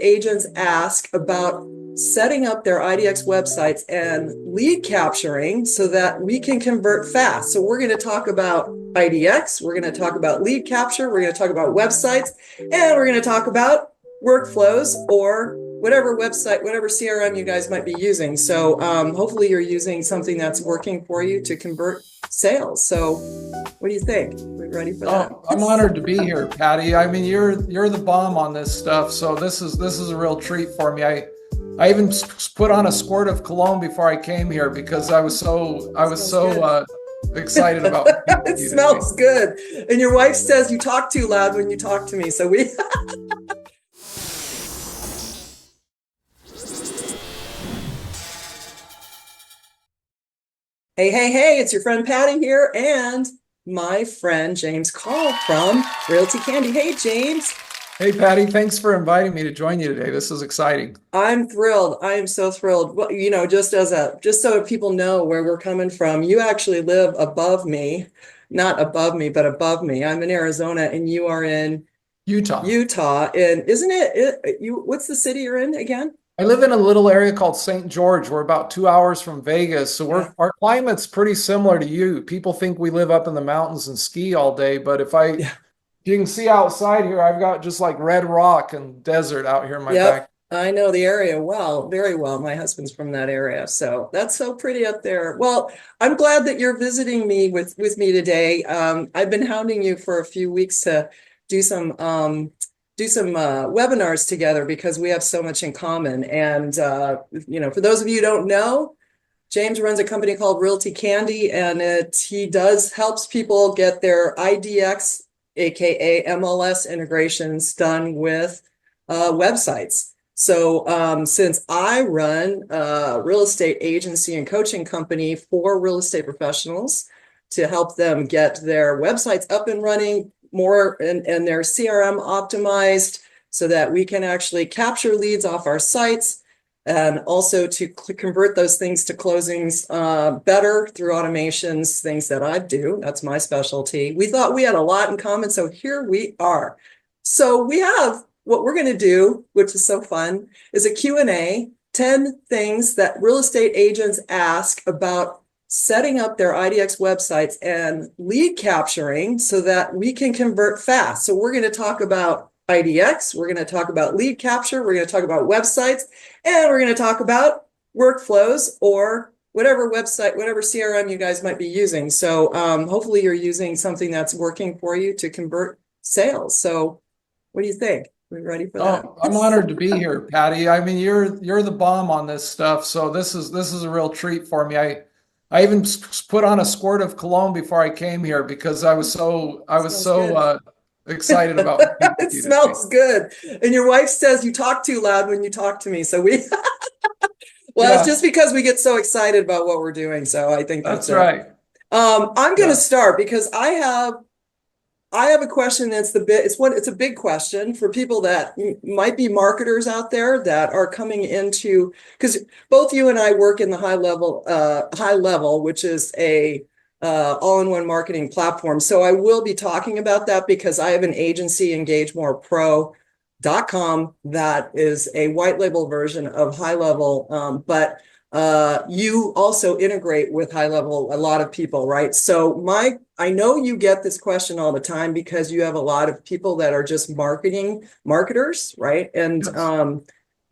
agents ask about setting up their IDX websites and lead capturing so that we can convert fast. So we're going to talk about IDX, we're going to talk about lead capture, we're going to talk about websites, and we're going to talk about workflows or whatever website, whatever CRM you guys might be using. So hopefully you're using something that's working for you to convert sales. So what do you think? Are we ready for that? Oh, I'm honored to be here, Patty. I mean, you're the bomb on this stuff, so this is a real treat for me. I even put on a squirt of cologne before I came here because I was so excited about meeting It with you smells today. good. And your wife says you talk too loud when you talk to me. So we Hey, it's your friend Patty here and my friend James Call from Realty Candy. Hey, James. Hey, Patty, thanks for inviting me to join you today. This is exciting. I'm thrilled. I am so thrilled. Well, just so people know where we're coming from, you actually live above me, not above me, but above me. I'm in Arizona and you are in Utah. Utah. And isn't it you, what's the city you're in again? I live in a little area called St. George. We're about 2 hours from Vegas, so Yeah. our climate's pretty similar to you. People think we live up in the mountains and ski all day, but if Yeah. you can see outside here, I've got just like red rock and desert out here in my Yep. back. I know the area well, very well. My husband's from that area. So that's so pretty up there. Well, I'm glad that you're visiting me with me today. I've been hounding you for a few weeks to do some webinars together because we have so much in common. And for those of you who don't know, James runs a company called Realty Candy, and he does helps people get their IDX, aka MLS integrations done with websites. So since I run a real estate agency and coaching company for real estate professionals to help them get their websites up and running more and their CRM optimized so that we can actually capture leads off our sites and also to convert those things to closings better through automations, things that I do. That's my specialty. We thought we had a lot in common, so here we are. So we have what we're going to do, which is so fun, is a Q&A, 10 things that real estate agents ask about setting up their IDX websites and lead capturing so that we can convert fast. So we're going to talk about IDX, we're going to talk about lead capture, we're going to talk about websites, and we're going to talk about workflows or whatever website, whatever CRM you guys might be using. So hopefully you're using something that's working for you to convert sales. So what do you think? Are we ready for that? Oh, I'm honored to be here, Patty. I mean, you're the bomb on this stuff, so this is a real treat for me. I even put on a squirt of cologne before I came here because I was so I was Smells good. so excited about meeting with It you today. smells good. And your wife says you talk too loud when you talk to me. So well, it's Yeah, just because we get so excited about what we're doing. So I think that's that's it. right. I'm going to Yeah. start because I have a question that's it's a big question for people that might be marketers out there that are coming into, because both you and I work in the HighLevel, which is a all-in-one marketing platform. So I will be talking about that because I have an agency, EngageMore PRO.com, that is a white label version of HighLevel. But you also integrate with HighLevel, a lot of people, right? So I know you get this question all the time because you have a lot of people that are just marketers, right? And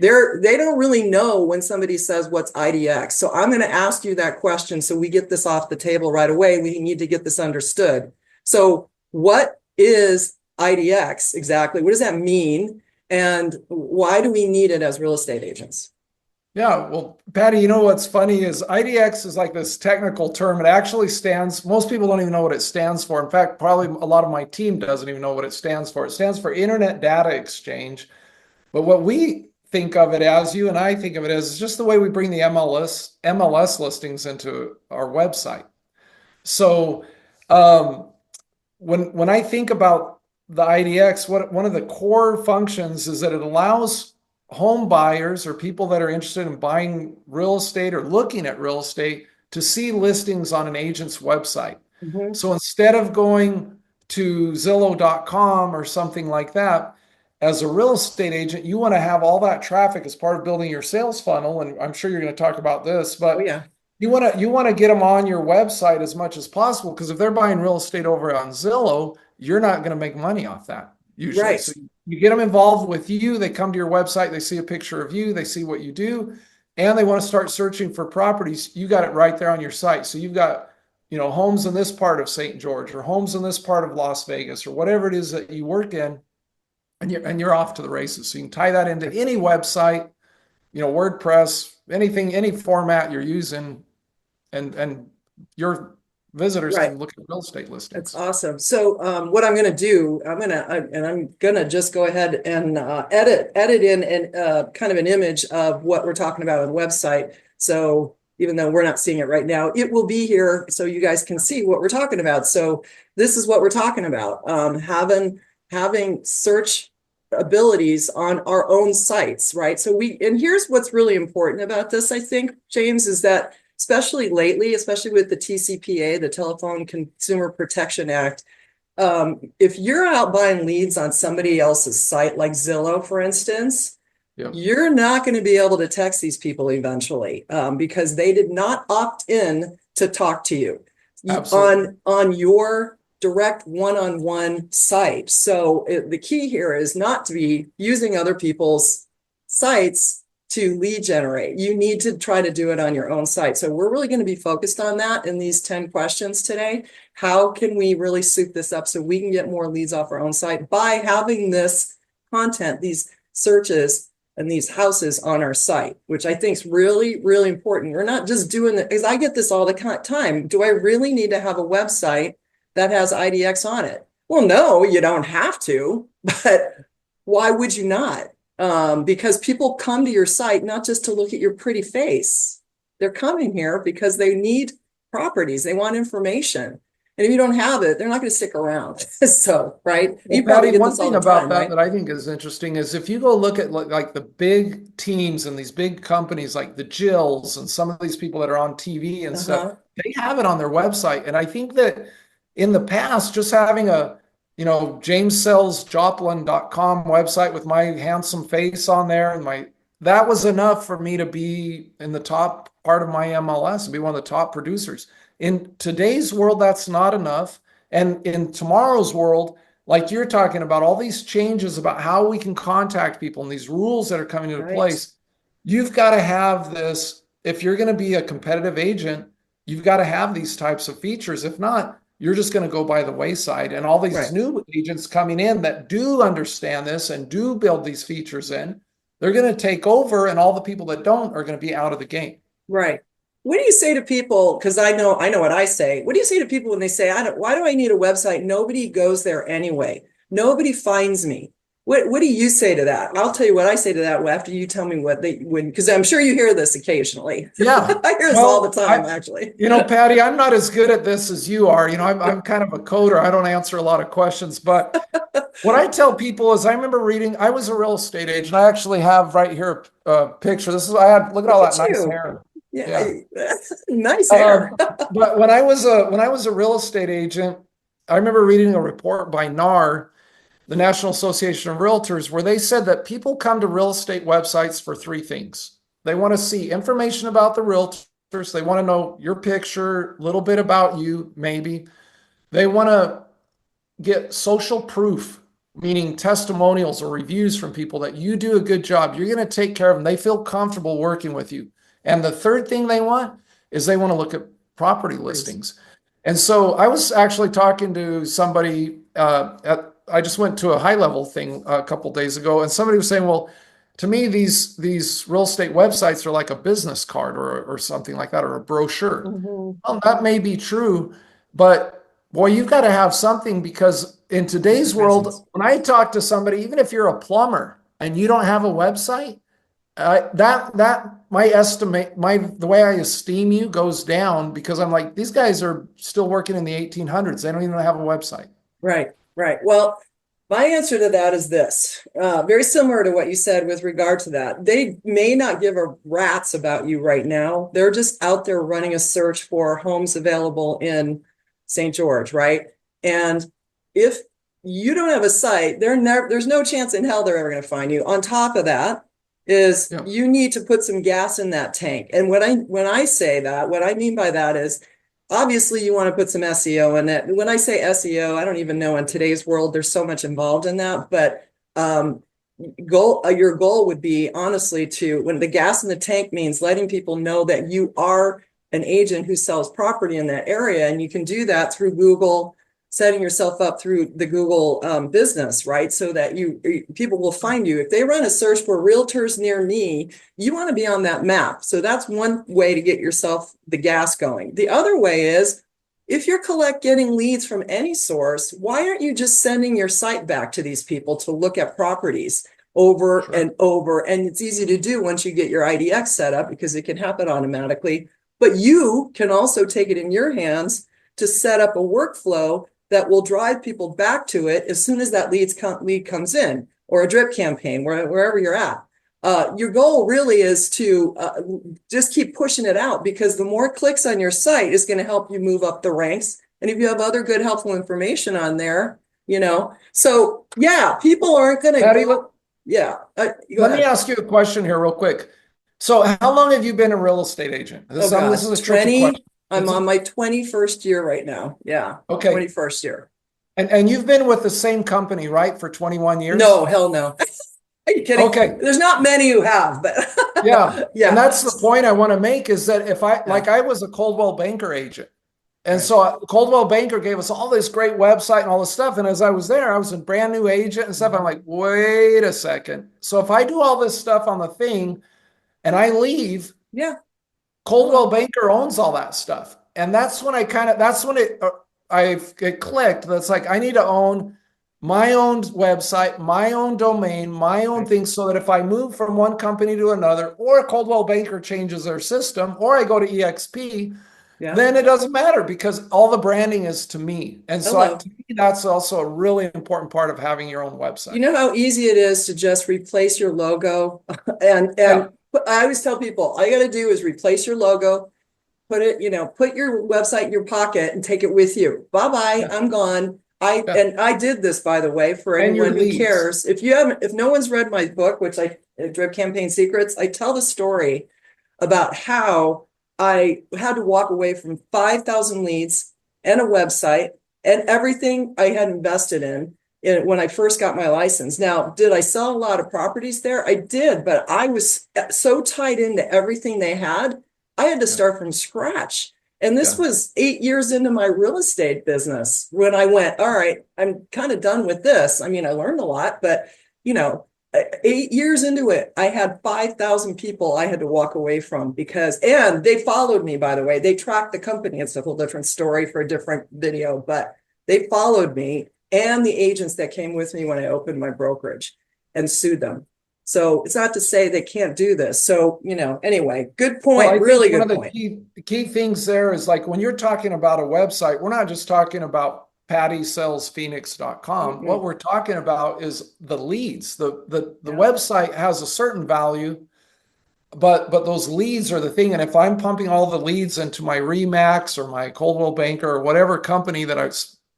Yes. they don't really know when somebody says what's IDX. So I'm going to ask you that question so we get this off the table right away. We need to get this understood. So what is IDX exactly? What does that mean? And why do we need it as real estate agents? Yeah, well, Patty, you know what's funny is IDX is like this technical term. It actually stands, most people don't even know what it stands for. In fact, probably a lot of my team doesn't even know what it stands for. It stands for Internet Data Exchange. But what we think of it as, you and I think of it as, is just the way we bring the MLS listings into our website. So when I think about the IDX, one of the core functions is that it allows home buyers or people that are interested in buying real estate or looking at real estate to see listings on an agent's website. Mhm. So instead of going to Zillow.com or something like that, as a real estate agent, you want to have all that traffic as part of building your sales funnel. And I'm sure you're going to talk about this, Oh, but yeah. you want to get them on your website as much as possible, because if they're buying real estate over on Zillow, you're not going to make money off that usually. Right. So you get them involved with you. They come to your website, they see a picture of you, they see what you do, and they want to start searching for properties. You got it right there on your site. So you've got, homes in this part of St. George, or homes in this part of Las Vegas, or whatever it is that you work in, and you're off to the races. So you can tie that into any website, WordPress, anything, any format you're using, and your visitors Right. can look at real estate That's listings. awesome. So what I'm going to do, I'm going to just go ahead and edit in and kind of an image of what we're talking about on the website. So even though we're not seeing it right now, it will be here so you guys can see what we're talking about. So this is what we're talking about, having search abilities on our own sites, right? So and here's what's really important about this, I think, James, is that especially lately, especially with the TCPA, the Telephone Consumer Protection Act, if you're out buying leads on somebody else's site, like Zillow, for instance, Yep. you're not going to be able to text these people eventually, because they did not opt in to talk to you on your direct one-on-one site. So the key here is not to be using other people's sites to lead generate. You need to try to do it on your own site. So we're really going to be focused on that in these 10 questions today. How can we really soup this up so we can get more leads off our own site by having this content, these searches, and these houses on our site, which I think is really, really important. We're not just doing it, because I get this all the time. Do I really need to have a website that has IDX on it? Well, no, you don't have to, but why would you not? Because people come to your site not just to look at your pretty face. They're coming here because they need properties. They want information. And if you don't have it, they're not going to stick around. So, right? Well, You probably Patty, get one this all thing the about time, that right? that I think is interesting is if you go look at like the big teams and these big companies like the Jills and some of these people that are on TV and stuff, Uh-huh. they have it on their website. And I think that in the past, just having a, jamessellsjoplin.com website with my handsome face on there and that was enough for me to be in the top part of my MLS and be one of the top producers. In today's world, that's not enough. And in tomorrow's world, like you're talking about, all these changes about how we can contact people and these rules that are coming into Right. place, you've got to have this. If you're going to be a competitive agent, you've got to have these types of features. If not, you're just going to go by the wayside. And all these Right. new agents coming in that do understand this and do build these features in, they're going to take over, and all the people that don't are going to be out of the game. Right. What do you say to people? Because I know what I say. What do you say to people when they say, why do I need a website? Nobody goes there anyway. Nobody finds me. What do you say to that? I'll tell you what I say to that after you tell me what because I'm sure you hear this occasionally. Yeah. I hear this all the Well, time, actually. Patty, I'm not as good at this as you are. I'm kind of a coder. I don't answer a lot of questions, but what I tell people is I remember reading, I was a real estate agent. I actually have right here a picture. Look at Look all at that nice you. hair. Yeah, Yeah. nice hair. But when I was a real estate agent, I remember reading a report by NAR, the National Association of Realtors, where they said that people come to real estate websites for three things. They want to see information about the realtors. They want to know your picture, a little bit about you, maybe. They want to get social proof, meaning testimonials or reviews from people that you do a good job. You're going to take care of them. They feel comfortable working with you. And the third thing they want is they want to look at property listings. And so I was actually talking to somebody I just went to a HighLevel thing a couple days ago, and somebody was saying, well, to me, these real estate websites are like a business card or something like that, or a brochure. Mhm. Well, that may be true, but boy, you've got to have something, because in today's Presence. world, when I talk to somebody, even if you're a plumber and you don't have a website, that my estimate, the way I esteem you goes down, because I'm like, these guys are still working in the 1800s. They don't even have a website. Right, right. Well, my answer to that is this, very similar to what you said with regard to that. They may not give a rat's about you right now. They're just out there running a search for homes available in St. George, right? And if you don't have a site, there's no chance in hell they're ever going to find you. On top of that is Yeah. you need to put some gas in that tank. And when I say that, what I mean by that is obviously you want to put some SEO in it. When I say SEO, I don't even know in today's world, there's so much involved in that, but your goal would be honestly to, when the gas in the tank means letting people know that you are an agent who sells property in that area, and you can do that through Google, setting yourself up through the Google business, right? So that people will find you. If they run a search for realtors near me, you want to be on that map. So that's one way to get yourself the gas going. The other way is, if you're getting leads from any source, why aren't you just sending your site back to these people to look at properties over and over? And it's easy to do once you get your IDX set up because it can happen automatically. But you can also take it in your hands to set up a workflow that will drive people back to it as soon as that lead comes in, or a drip campaign, wherever you're at. Your goal really is to just keep pushing it out, because the more clicks on your site is going to help you move up the ranks. And if you have other good, helpful information on there, so yeah, people aren't going to Patti, go. Yeah. Go let me ahead. ask you a question here real quick. So how long have you been a real estate agent? Oh This is God, a tricky question. I'm Is on it? my 21st year right now. Yeah. Okay. 21st year. And you've been with the same company, right, for 21 years? No, hell no. Are you kidding? Okay. There's not many who have, but Yeah. And yeah. that's the point I want to make, is that if Yeah. I was a Coldwell Banker agent. And Right. so Coldwell Banker gave us all this great website and all this stuff. And as I was there, I was a brand new agent and stuff. I'm like, wait a second. So if I do all this stuff on the thing and I leave, Yeah. Coldwell Banker owns all that stuff. And that's when that's when it clicked. That's like, I need to own my own website, my own domain, my own Right. thing, so that if I move from one company to another, or Coldwell Banker changes their system, or I go to EXP, Yeah. then it doesn't matter, because all the branding is to me. And so Hello. to me, that's also a really important part of having your own website. You know how easy it is to just replace your logo? and Yeah. I always tell people, all you got to do is replace your logo, put your website in your pocket and take it with you. Bye-bye, Yeah. I'm gone. Yeah. I did this, by the way, for And your anyone who leads. cares. If no one's read my book, Drip Campaign Secrets, I tell the story about how I had to walk away from 5,000 leads and a website and everything I had invested in when I first got my license. Now, did I sell a lot of properties there? I did, but I was so tied into everything they had, I had to Yeah. start from scratch. And this Yeah. was 8 years into my real estate business when I went, all right, I'm kind of done with this. I mean, I learned a lot, but you know, 8 years into it, I had 5,000 people I had to walk away from and they followed me, by the way. They tracked the company. It's a whole different story for a different video, but they followed me and the agents that came with me when I opened my brokerage and sued them. So it's not to say they can't do this. So, anyway, good Well, point. I think Really one good of the point. key things there is, like, when you're talking about a website, we're not just talking about PattiSellsPhoenix.com. What Mm-mm. we're talking about is the leads. The Yeah. website has a certain value, but those leads are the thing. And if I'm pumping all the leads into my Remax or my Coldwell Banker or whatever company that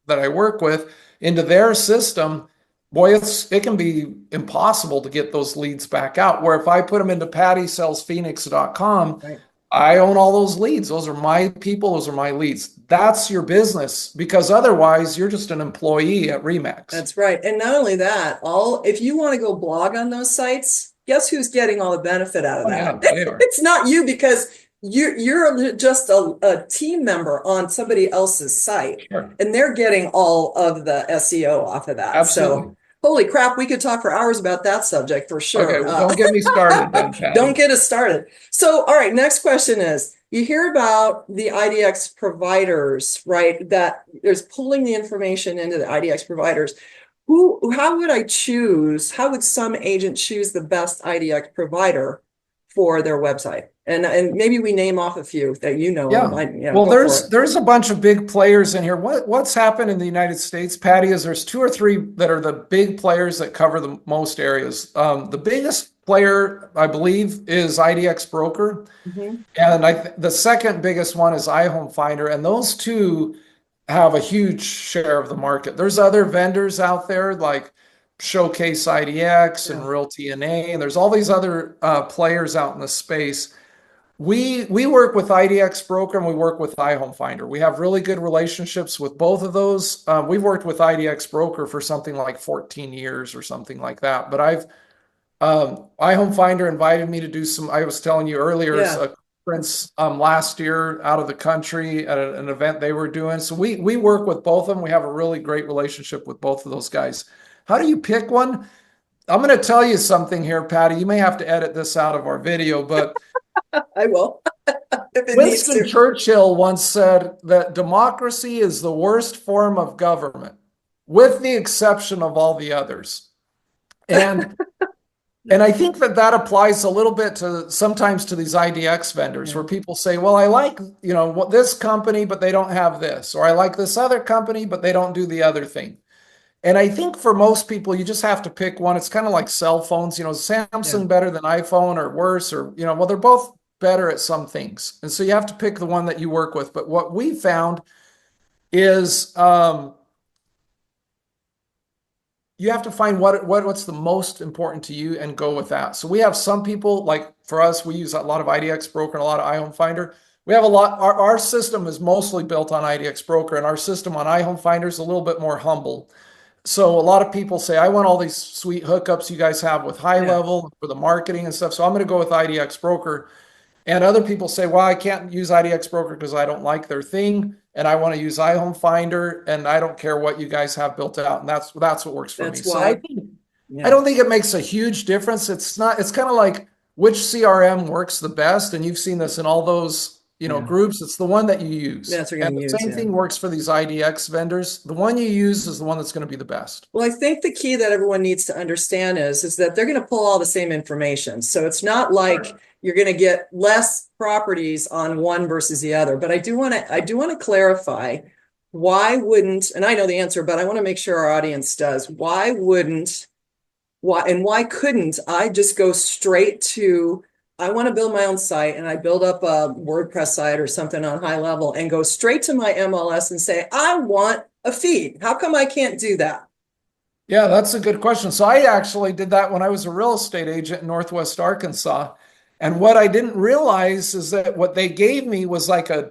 I work with into their system, boy, it can be impossible to get those leads back out. Where if I put them into PattiSellsPhoenix.com, Right. I own all those leads. Those are my people. Those are my leads. That's your business, because otherwise you're just an employee at Remax. That's right. And not only that, if you want to go blog on those sites, guess who's getting all the benefit out of Oh yeah, that? they are. It's not you, because you're just a team member on somebody else's site, Sure. and they're getting all of the SEO off of that. So Absolutely. holy crap, we could talk for hours about that subject for Okay, sure. well, don't get me started then, Don't Patti. get us started. So, all right, next question is, you hear about the IDX providers, right? That there's pulling the information into the IDX providers. How would I choose? How would some agent choose the best IDX provider for their website? And maybe we name off a few that of. Yeah. Well, Go for it. there's a bunch of big players in here. What's happened in the United States, Patti, is there's two or three that are the big players that cover the most areas. The biggest player, I believe, is IDX Broker, Mhm. and the second biggest one is iHome Finder, and those two have a huge share of the market. There's other vendors out there like Showcase IDX and Yeah. Realty NA, and there's all these other players out in the space. We work with IDX Broker and we work with iHome Finder. We have really good relationships with both of those. We've worked with IDX Broker for something like 14 years or something like that. But iHome Finder invited me to do some, I was telling you earlier, Yeah. a conference last year out of the country at an event they were doing. So we work with both of them. We have a really great relationship with both of those guys. How do you pick one? I'm going to tell you something here, Patty. You may have to edit this out of our video, but I will if it needs Winston to. Churchill once said that democracy is the worst form of government, with the exception of all the others. And and I think that that applies a little bit to sometimes to these IDX vendors Yeah. where people say, well, I like, what this company, but they don't have this, or I like this other company, but they don't do the other thing. And I think for most people, you just have to pick one. It's kind of like cell phones, Yeah. Samsung better than iPhone or worse, or, well, they're both better at some things. And so you have to pick the one that you work with. But what we found is you have to find what's the most important to you and go with that. So we have some people, like for us, we use a lot of IDX Broker and a lot of iHome Finder. We have a lot, our system is mostly built on IDX Broker, and our system on iHome Finder is a little bit more humble. So a lot of people say, I want all these sweet hookups you guys have with Yeah. HighLevel for the marketing and stuff. So I'm going to go with IDX Broker. And other people say, well, I can't use IDX Broker because I don't like their thing, and I want to use iHome Finder, and I don't care what you guys have built out. And that's what works for me. That's So why. I Yeah. don't think it makes a huge difference. It's kind of like which CRM works the best. And you've seen this in all those, Yeah. groups. It's the one that you use. That's what you're And going to the use. same Yeah. thing works for these IDX vendors. The one you use is the one that's going to be the best. Well, I think the key that everyone needs to understand is that they're going to pull all the same information. So it's not like you're going to get less properties on one versus the other. But I do want to clarify, why wouldn't, and I know the answer, but I want to make sure our audience does. Why couldn't I just go straight to, I want to build my own site, and I build up a WordPress site or something on HighLevel and go straight to my MLS and say, I want a feed. How come I can't do that? Yeah, that's a good question. So I actually did that when I was a real estate agent in Northwest Arkansas. And what I didn't realize is that what they gave me was like an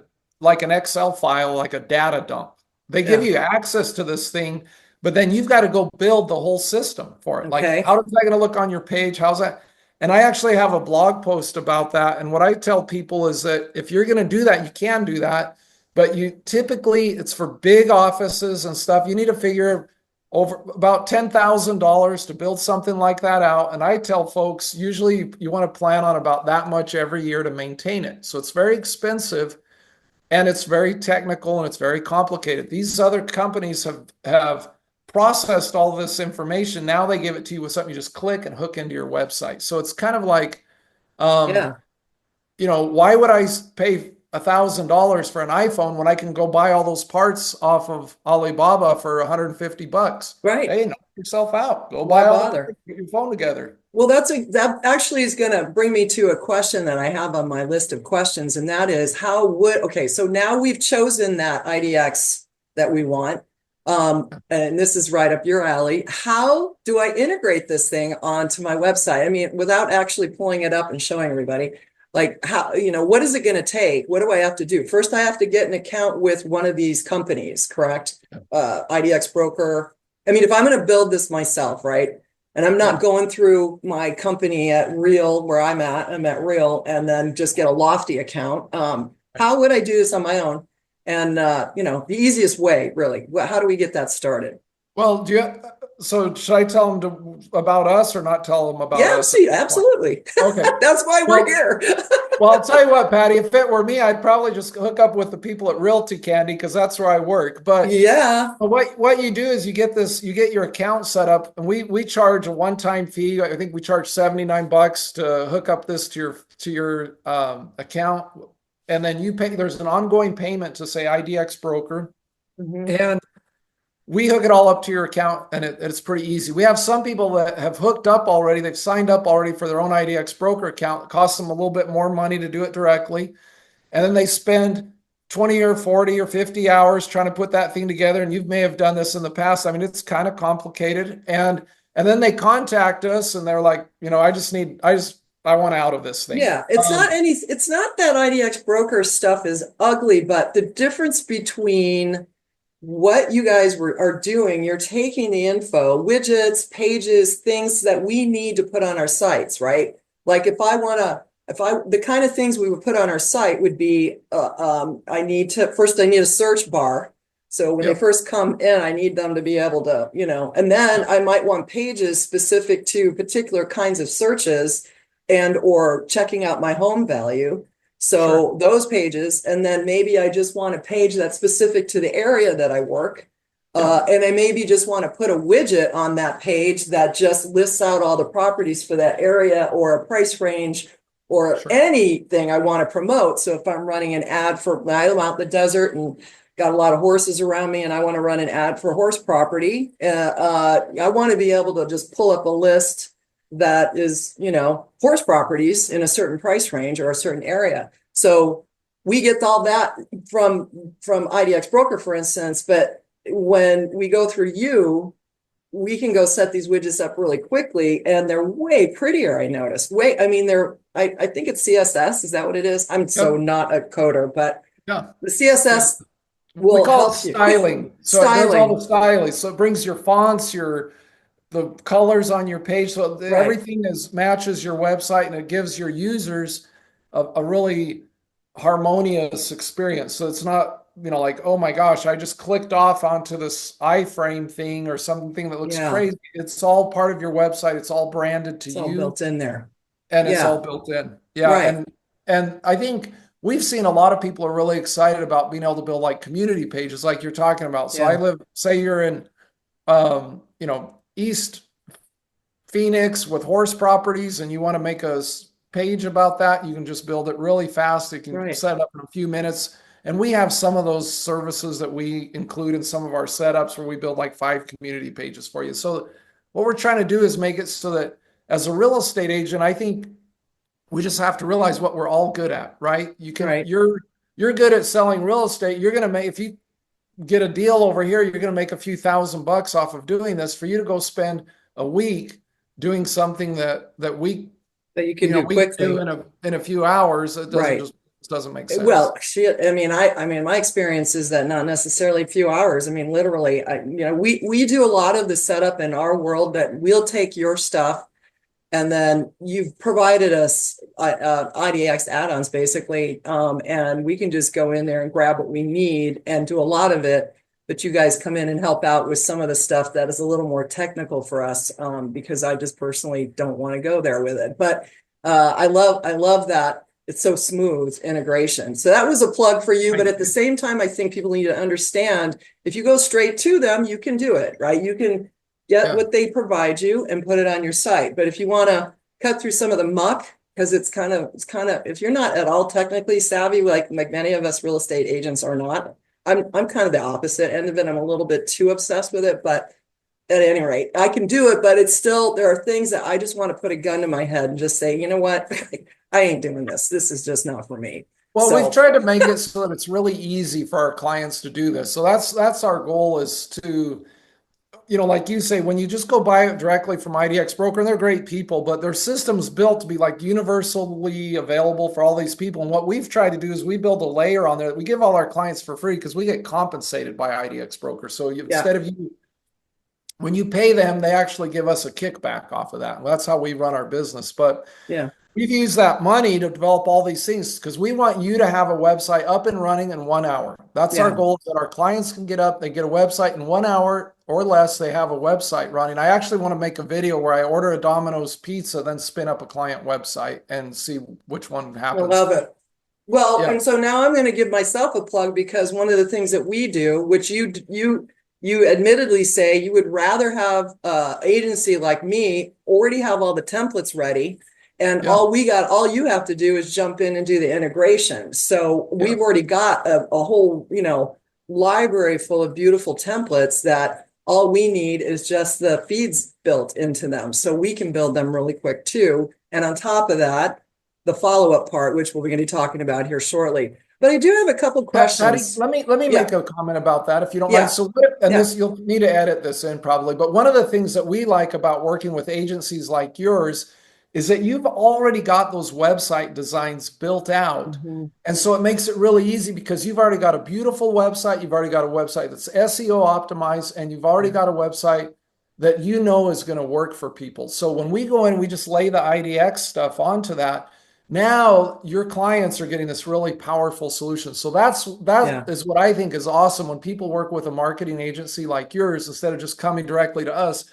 Excel file, like a data dump. They give Yeah. you access to this thing, but then you've got to go build the whole system for it. Like, Okay. how is that going to look on your page? How's that? And I actually have a blog post about that. And what I tell people is that if you're going to do that, you can do that, but you typically, it's for big offices and stuff. You need to figure over about $10,000 to build something like that out. And I tell folks, usually you want to plan on about that much every year to maintain it. So it's very expensive and it's very technical and it's very complicated. These other companies have processed all this information. Now they give it to you with something you just click and hook into your website. So it's kind of like, um, Yeah. why would I pay $1,000 for an iPhone when I can go buy all those parts off of Alibaba for 150 bucks? Right. Hey, knock yourself out. Go Why buy all the bother? parts, get your phone together. Well, that actually is going to bring me to a question that I have on my list of questions, and that is, okay, so now we've chosen that IDX that we want. And this is right up your alley. How do I integrate this thing onto my website? I mean, without actually pulling it up and showing everybody, like how, what is it going to take? What do I have to do? First, I have to get an account with one of these companies, correct? IDX Broker. I mean, if I'm going to build this myself, right? And I'm not Yeah. going through my company at Real where I'm at Real, and then just get a Lofty account. How would I do this on my own? And, the easiest way, really, how do we get that started? Well, so should I tell them about us or not tell them about Yeah, us? see, absolutely. Okay. That's why we're Well, here. Well, I'll tell you what, Patty, if it were me, I'd probably just hook up with the people at Realty Candy because that's where I work. But Yeah. what you do is you get your account set up, and we charge a one-time fee. I think we charge $79 to hook up this to your account, and then you pay. There's an ongoing payment to say IDX Broker, Mhm. and we hook it all up to your account, and it's pretty easy. We have some people that have hooked up already. They've signed up already for their own IDX Broker account. It costs them a little bit more money to do it directly. And then they spend 20 or 40 or 50 hours trying to put that thing together. And you may have done this in the past. I mean, it's kind of complicated. And then they contact us and they're like, I want out of this thing. Yeah, it's not that IDX broker stuff is ugly, but the difference between what you guys are doing, you're taking the info, widgets, pages, things that we need to put on our sites, right? Like the kind of things we would put on our site would be, I need a search bar. So when they first come in, I need them to be able to, and then I might want pages specific to particular kinds of searches and or checking out my home value. So those pages, and then maybe I just want a page that's specific to the area that I work. And I maybe just want to put a widget on that page that just lists out all the properties for that area or a price range or anything I want to promote. So if I'm running an ad I'm out in the desert and got a lot of horses around me and I want to run an ad for horse property, I want to be able to just pull up a list that is, horse properties in a certain price range or a certain area. So we get all that from IDX Broker, for instance, but when we go through you, we can go set these widgets up really quickly and they're way prettier, I noticed. I think it's CSS. Is that what it is? I'm so not a coder, but the CSS will help you. Styling. So it does all the styling. So it brings your fonts, the colors on your page. So everything matches your website and it gives your users a really harmonious experience. So it's not, like, oh my gosh, I just clicked off onto this iframe thing or something that looks crazy. It's all part of your website. It's all branded to you. It's all built in there. And it's all built in. Yeah. Right. And I think we've seen a lot of people are really excited about being able to build like community pages like you're talking about. So say you're in, East Phoenix with horse properties and you want to make a page about that, you can just build it really fast. It can set it up in a few minutes. And we have some of those services that we include in some of our setups where we build like 5 community pages for you. So what we're trying to do is make it so that as a real estate agent, I think we just have to realize what we're all good at, right? You're good at selling real estate. You're going to make, if you get a deal over here, you're going to make a few $1,000 off of doing this. For you to go spend a week doing something that you can do quickly in a few hours, it doesn't make sense. Well, my experience is that not necessarily a few hours. I mean, literally, we do a lot of the setup in our world that we'll take your stuff and then you've provided us IDX add-ons basically, and we can just go in there and grab what we need and do a lot of it. But you guys come in and help out with some of the stuff that is a little more technical for us, because I just personally don't want to go there with it. But I love that it's so smooth integration. So that was a plug for you. But at the same time, I think people need to understand if you go straight to them, you can do it, right? You can get what they provide you and put it on your site. But if you want to cut through some of the muck, because it's kind of if you're not at all technically savvy, like many of us real estate agents are not. I'm kind of the opposite end of it. I'm a little bit too obsessed with it, but at any rate, I can do it, but it's still, there are things that I just want to put a gun to my head and just say, you know what, I ain't doing this. This is just not for me. Well, we've tried to make it so that it's really easy for our clients to do this. So that's our goal, is to, like you say, when you just go buy it directly from IDX Broker, and they're great people, but their system's built to be like universally available for all these people. And what we've tried to do is we build a layer on there that we give all our clients for free because we get compensated by IDX Broker. So instead of when you pay them, they actually give us a kickback off of that. And that's how we run our business. But we've used that money to develop all these things because we want you to have a website up and running in 1 hour. That's our goal, that our clients can get up, they get a website in 1 hour or less, they have a website running. I actually want to make a video where I order a Domino's pizza, then spin up a client website and see which one happens. I love it. Well, and so now I'm going to give myself a plug, because one of the things that we do, which you admittedly say you would rather have an agency like me already have all the templates ready. And all you have to do is jump in and do the integration. So we've already got a whole, library full of beautiful templates that all we need is just the feeds built into them. So we can build them really quick too. And on top of that, the follow-up part, which we're going to be talking about here shortly. But I do have a couple Patty, questions. let me Yeah, make a comment about that if you don't mind. yeah, So, and yeah. this you'll need to edit this in probably, but one of the things that we like about working with agencies like yours is that you've already got those website designs built out. Mhm. And so it makes it really easy because you've already got a beautiful website, you've already got a website that's SEO optimized, and you've already Yeah, got a website that you know is going to work for people. So when we go in, we just lay the IDX stuff onto that. Now your clients are getting this really powerful solution. So that yeah. is what I think is awesome when people work with a marketing agency like yours instead of just coming directly to us.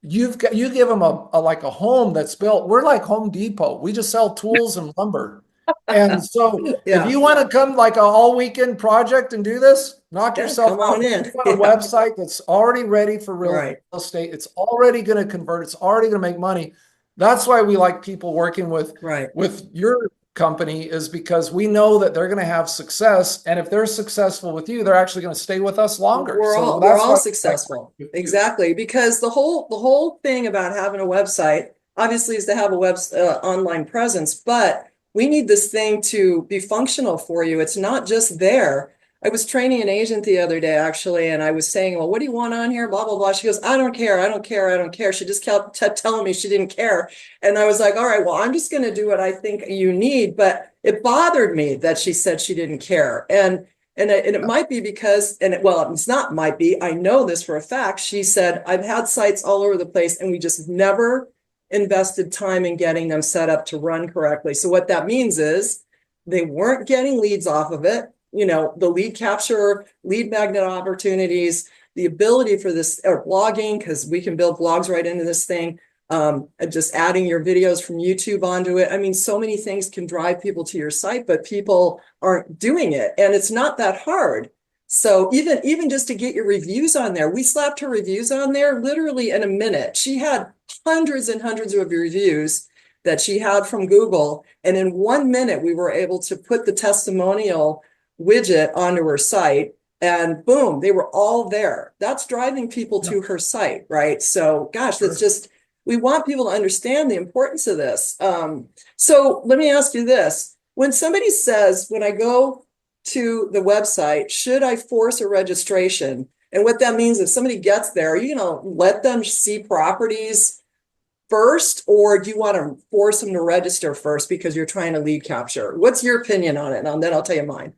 You give them a like a home that's built. We're like Home Depot. We just sell tools and lumber. And so if Yeah, you want to come like a all weekend project and do this, knock yeah, yourself come out. on But in. you want a Yeah, website that's already ready for real right, estate. It's already going to convert. It's already going to make money. That's why we like people working right. with your company is because we know that they're going to have success. And if they're successful with you, they're actually going to stay with us longer. So We're that's all why we like successful. working with you. Exactly. Because the whole thing about having a website obviously is to have a online presence, but we need this thing to be functional for you. It's not just there. I was training an agent the other day actually, and I was saying, well, what do you want on here? Blah, blah, blah. She goes, I don't care. I don't care. I don't care. She just kept telling me she didn't care. And I was like, all right, well, I'm just going to do what I think you need. But it bothered me that she said she didn't care. And it might be because, well, it's not might be, I know this for a fact. She said, I've had sites all over the place and we just never invested time in getting them set up to run correctly. So what that means is they weren't getting leads off of it. The lead capture, lead magnet opportunities, the ability for this or blogging, because we can build blogs right into this thing. Just adding your videos from YouTube onto it. I mean, so many things can drive people to your site, but people aren't doing it. And it's not that hard. So even just to get your reviews on there, we slapped her reviews on there literally in a minute. She had hundreds and hundreds of reviews that she had from Google. And in 1 minute, we were able to put the testimonial widget onto her site. And boom, they were all there. That's driving people Yeah, to her site, right? So, gosh, that's sure. just, we want people to understand the importance of this. So let me ask you this. When somebody says, when I go to the website, should I force a registration? And what that means, if somebody gets there, are you going to let them see properties first, or do you want to force them to register first because you're trying to lead capture? What's your opinion on it? And then I'll tell you mine.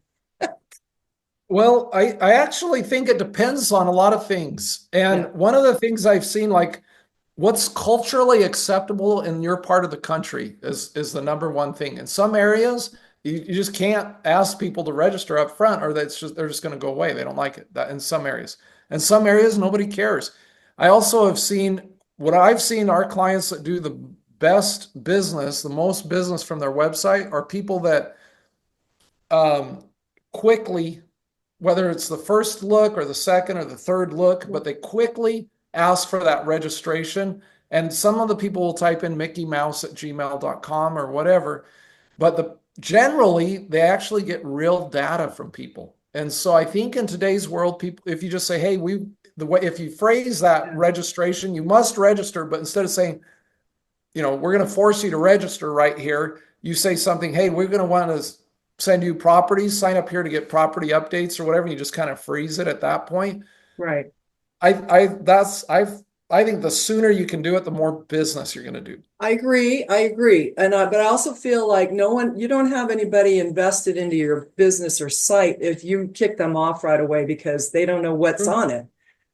Well, I actually think it depends on a lot of things. Yeah, And one of the things I've seen, like what's culturally acceptable in your part of the country is the number one thing. In some areas, you just can't ask people to register up front, or that's just they're just going to go away. They don't like it. That in some areas. In some areas, nobody cares. I also have seen what I've seen our clients that do the best business, the most business from their website are people that um, quickly, whether it's the first look or the second or the third look, but they quickly ask for that registration. And some of the people will type in Mickey Mouse at gmail.com or whatever, but generally they actually get real data from people. And so I think in today's world, people, if you just say, hey, the way, if you phrase that yeah, registration, you must register, but instead of saying, we're going to force you to register right here. You say something, hey, we're going to want to send you properties, sign up here to get property updates or whatever. And you just kind of freeze it at that point. right. I think the sooner you can do it, the more business you're going to do. I agree. I agree. But I also feel like you don't have anybody invested into your business or site if you kick them off right away because they don't know what's True. on it.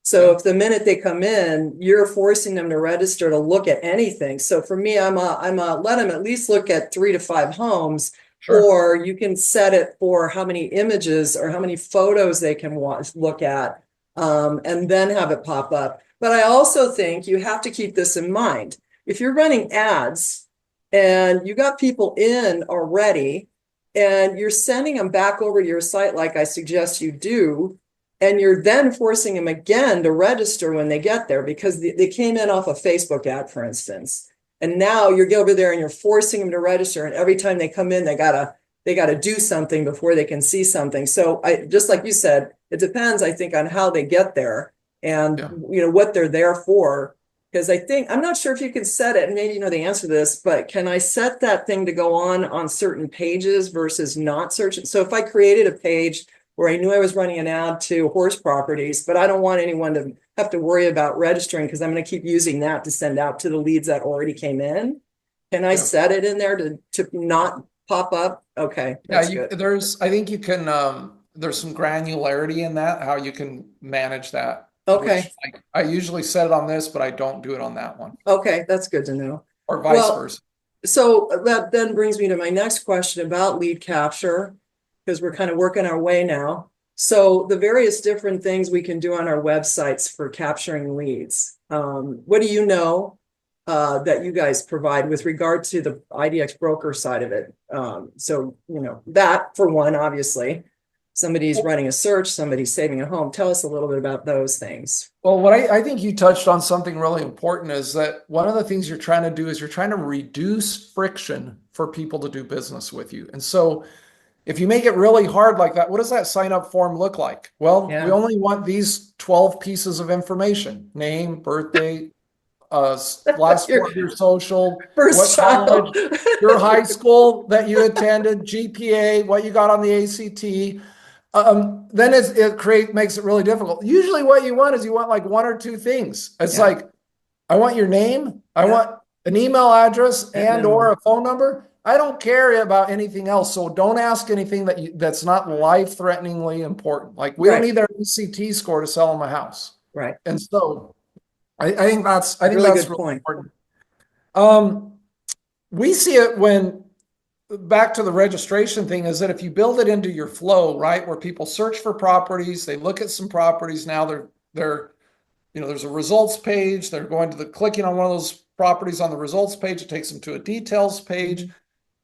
So Yeah, if the minute they come in, you're forcing them to register to look at anything. So for me, I'm a let them at least look at 3 to 5 homes, sure. or you can set it for how many images or how many photos they can look at, and then have it pop up. But I also think you have to keep this in mind if you're running ads and you got people in already and you're sending them back over to your site like I suggest you do, and you're then forcing them again to register when they get there because they came in off a Facebook ad, for instance, and now you're over there and you're forcing them to register, and every time they come in they gotta do something before they can see something. So I just like you said, it depends, I think, on how they get there and Yeah. what they're there for. Because I think, I'm not sure if you can set it, and maybe you know the answer to this, but can I set that thing to go on certain pages versus not searching? So if I created a page where I knew I was running an ad to horse properties, but I don't want anyone to have to worry about registering because I'm going to keep using that to send out to the leads that already came in. Can I set it in there to not pop up? Okay, that's good. I think you can, there's some granularity in that, how you can manage that. Okay. Which I usually set it on this, but I don't do it on that one. Okay, that's good to know. Or vice versa. So that then brings me to my next question about lead capture, because we're kind of working our way now. So the various different things we can do on our websites for capturing leads. What do you know that you guys provide with regard to the IDX broker side of it? So, you know, that for one, obviously, somebody's running a search, somebody's saving a home. Tell us a little bit about those things. Well, what I think you touched on something really important is that one of the things you're trying to do is you're trying to reduce friction for people to do business with you. And so if you make it really hard like that, what does that sign up form look like? Well, we only want these 12 pieces of information: name, birthday, last four of your social, First what college, child. your high school that you attended, GPA, what you got on the ACT. Then makes it really difficult. Usually what you want is you want like one or two things. It's like, I want your name, I want an email address and or a phone number. I don't care about anything else. So don't ask anything that's not life-threateningly important. Like we don't need their ACT score to sell them a house. Right. And so I think that's really important. We see it when, back to the registration thing, is that if you build it into your flow, right, where people search for properties, they look at some properties, now they're you know, there's a results page, they're going to clicking on one of those properties on the results page, it takes them to a details page.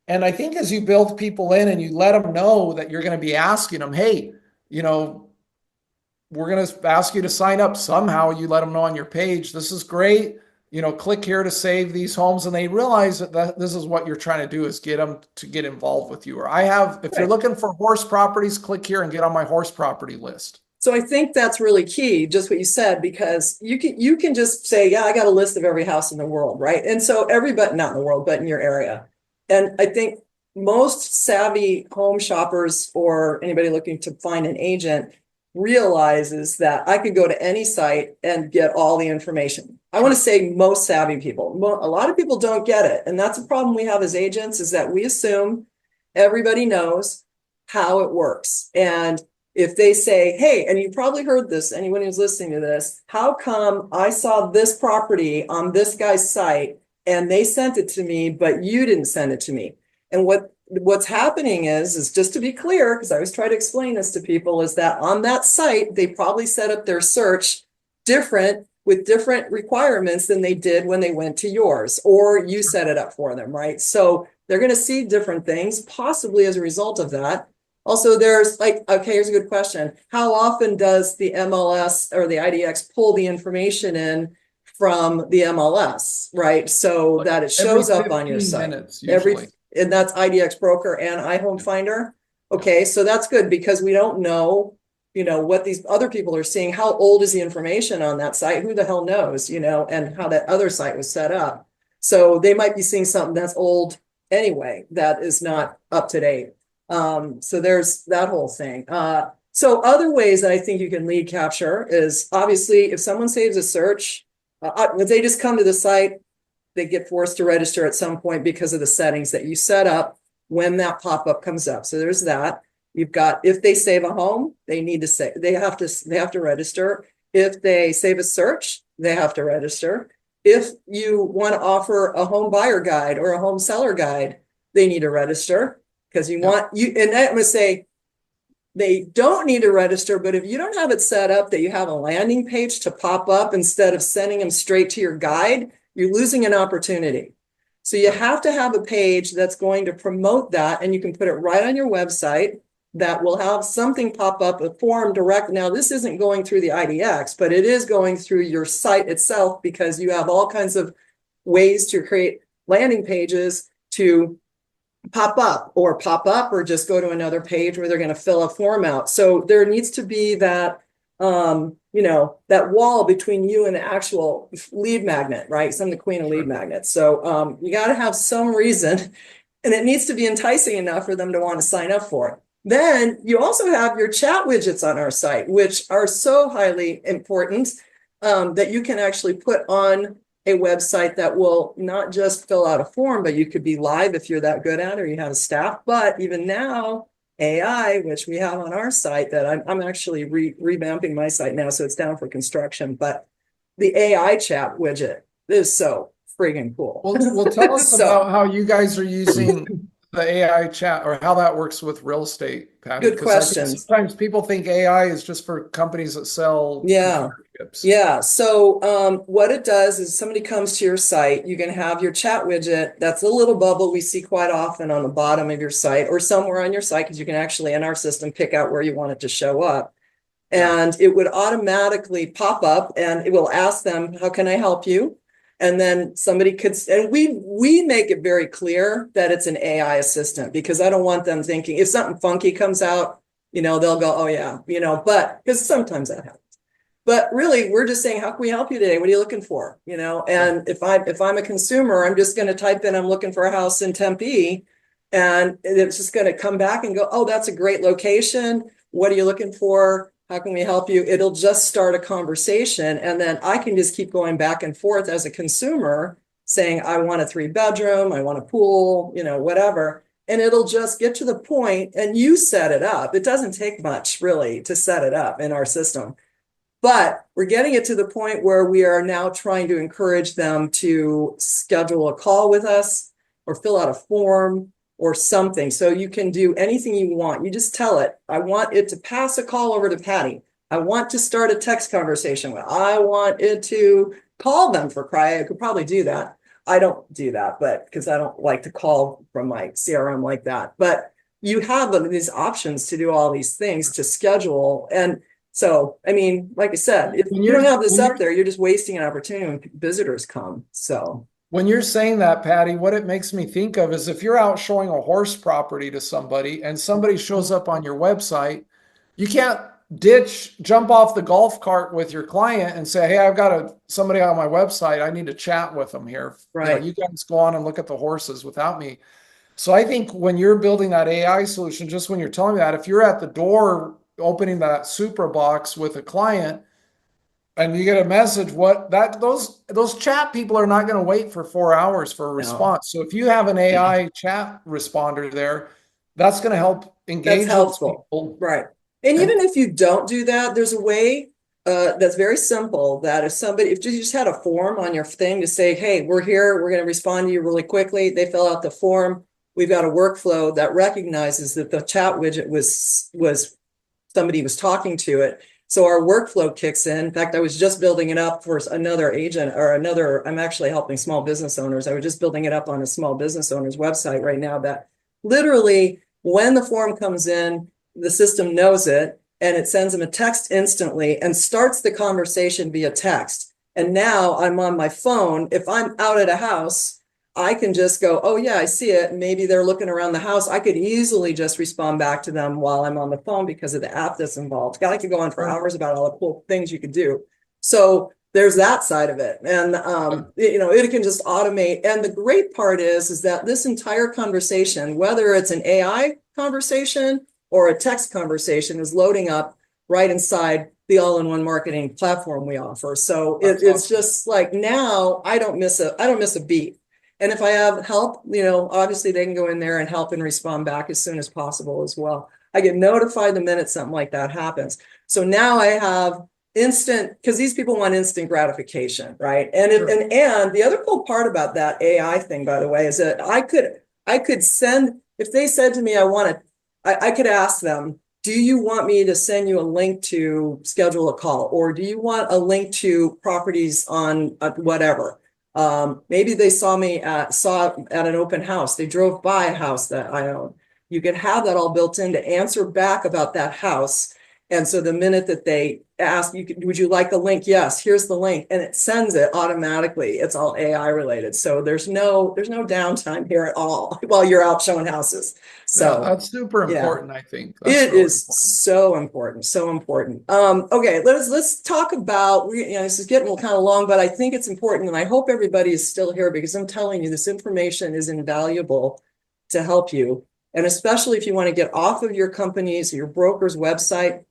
And I think as you build people in and you let them know that you're going to be asking them, hey, you know, we're going to ask you to sign up somehow, you let them know on your page, this is great, you know, click here to save these homes. And they realize that this is what you're trying to do, is get them to get involved with you. Or if you're looking for horse properties, click here and get on my horse property list. So I think that's really key, just what you said, because you can just say, yeah, I got a list of every house in the world, right? And so everybody, not in the world, but in your area. And I think most savvy home shoppers or anybody looking to find an agent realizes that I could go to any site and get all the information. I want to say most savvy people. A lot of people don't get it. And that's a problem we have as agents, is that we assume everybody knows how it works. And if they say, hey, and you probably heard this, anyone who's listening to this, how come I saw this property on this guy's site and they sent it to me, but you didn't send it to me? And what's happening is just to be clear, because I always try to explain this to people, is that on that site, they probably set up their search with different requirements than they did when they went to yours, or you set it up for them, right? So they're going to see different things, possibly as a result of that. Also, there's like, okay, here's a good question. How often does the MLS or the IDX pull the information in from the MLS, right? So that it shows up on your site. And that's IDX Broker and iHome Finder. Okay, so that's good, because we don't know, you know, what these other people are seeing. How old is the information on that site? Who the hell knows, you know, and how that other site was set up. So they might be seeing something that's old anyway, that is not up to date. So there's that whole thing. So other ways that I think you can lead capture is, obviously, if someone saves a search, if they just come to the site, they get forced to register at some point because of the settings that you set up when that pop-up comes up. So there's that. You've got, if they save a home, they have to register. If they save a search, they have to register. If you want to offer a home buyer guide or a home seller guide, they need to register, because and I'm going to say they don't need to register, but if you don't have it set up that you have a landing page to pop up instead of sending them straight to your guide, you're losing an opportunity. So you have to have a page that's going to promote that, and you can put it right on your website that will have something pop up, a form direct. Now, this isn't going through the IDX, but it is going through your site itself, because you have all kinds of ways to create landing pages to pop up or just go to another page where they're going to fill a form out. So there needs to be that you know, that wall between you and the actual lead magnet, right? So I'm the queen of lead magnets. So you got to have some reason, and it needs to be enticing enough for them to want to sign up for it. Then you also have your chat widgets on our site, which are so highly important that you can actually put on a website that will not just fill out a form, but you could be live if you're that good at it or you have a staff. But even now, AI, which we have on our site that I'm actually revamping my site now, so it's down for construction, but the AI chat widget is so friggin' cool. Well, tell us So, about how you guys are using the AI chat or how that works with real estate, Patty. good Because I think questions. sometimes people think AI is just for companies that sell Yeah. computer chips. Yeah. So what it does is somebody comes to your site, you can have your chat widget. That's a little bubble we see quite often on the bottom of your site or somewhere on your site, because you can actually in our system pick out where you want it to show up. And it would automatically pop up and it will ask them, how can I help you? And then somebody could, and we make it very clear that it's an AI assistant, because I don't want them thinking if something funky comes out, you know, they'll go, oh yeah, you know, but because sometimes that happens. But really, we're just saying, how can we help you today? What are you looking for? You know, and if I'm a consumer, I'm just going to type in, I'm looking for a house in Tempe, and it's just going to come back and go, oh, that's a great location. What are you looking for? How can we help you? It'll just start a conversation, and then I can just keep going back and forth as a consumer saying, I want a 3-bedroom, I want a pool, you know, whatever. And it'll just get to the point, and you set it up. It doesn't take much really to set it up in our system. But we're getting it to the point where we are now trying to encourage them to schedule a call with us or fill out a form or something. So you can do anything you want. You just tell it, I want it to pass a call over to Patty. I want to start a text conversation with. I want it to call them for cry. I could probably do that. I don't do that, but because I don't like to call from my CRM like that. But you have these options to do all these things to schedule. And so, I mean, like I said, if you don't have this up there, you're just wasting an opportunity when visitors come. So when you're saying that, Patty, what it makes me think of is if you're out showing a horse property to somebody and somebody shows up on your website, you can't jump off the golf cart with your client and say, hey, I've got somebody on my website. I need to chat with them here. right. You guys go on and look at the horses without me. So I think when you're building that AI solution, just when you're telling me that, if you're at the door opening that super box with a client, and you get a message, those chat people are not going to wait for 4 hours for a response. So if you have an AI chat responder there, that's going to help engage those people. Right. And even if you don't do that, there's a way that's very simple that if you just had a form on your thing to say, hey, we're here, we're going to respond to you really quickly. They fill out the form. We've got a workflow that recognizes that the chat widget was somebody was talking to it. So our workflow kicks in. In fact, I was just building it up for another agent I'm actually helping small business owners. I was just building it up on a small business owner's website right now that literally when the form comes in, the system knows it and it sends them a text instantly and starts the conversation via text. And now I'm on my phone. If I'm out at a house, I can just go, oh yeah, I see it. Maybe they're looking around the house. I could easily just respond back to them while I'm on the phone because of the app that's involved. I could go on for hours about all the cool things you could do. So there's that side of it. And, it can just automate. And the great part is that this entire conversation, whether it's an AI conversation or a text conversation, is loading up right inside the all-in-one marketing platform we offer. So it's just like now I don't miss a beat. And if I have help, obviously they can go in there and help and respond back as soon as possible as well. I get notified the minute something like that happens. So now I have instant, because these people want instant gratification, right? And and the other cool part about that AI thing, by the way, is that I could send, if they said to me, I could ask them, do you want me to send you a link to schedule a call? Or do you want a link to properties on whatever? Maybe they saw at an open house. They drove by a house that I own. You could have that all built in to answer back about that house. And so the minute that they ask, would you like the link? Yes, here's the link. And it sends it automatically. It's all AI related. So there's no downtime here at all while you're out showing houses. Yeah, So that's super yeah. important, I think. That's It really is important. so important, so important. Okay, let's talk about, this is getting kind of long, but I think it's important, and I hope everybody is still here because I'm telling you, this information is invaluable to help you. And especially if you want to get off of your company's, your broker's website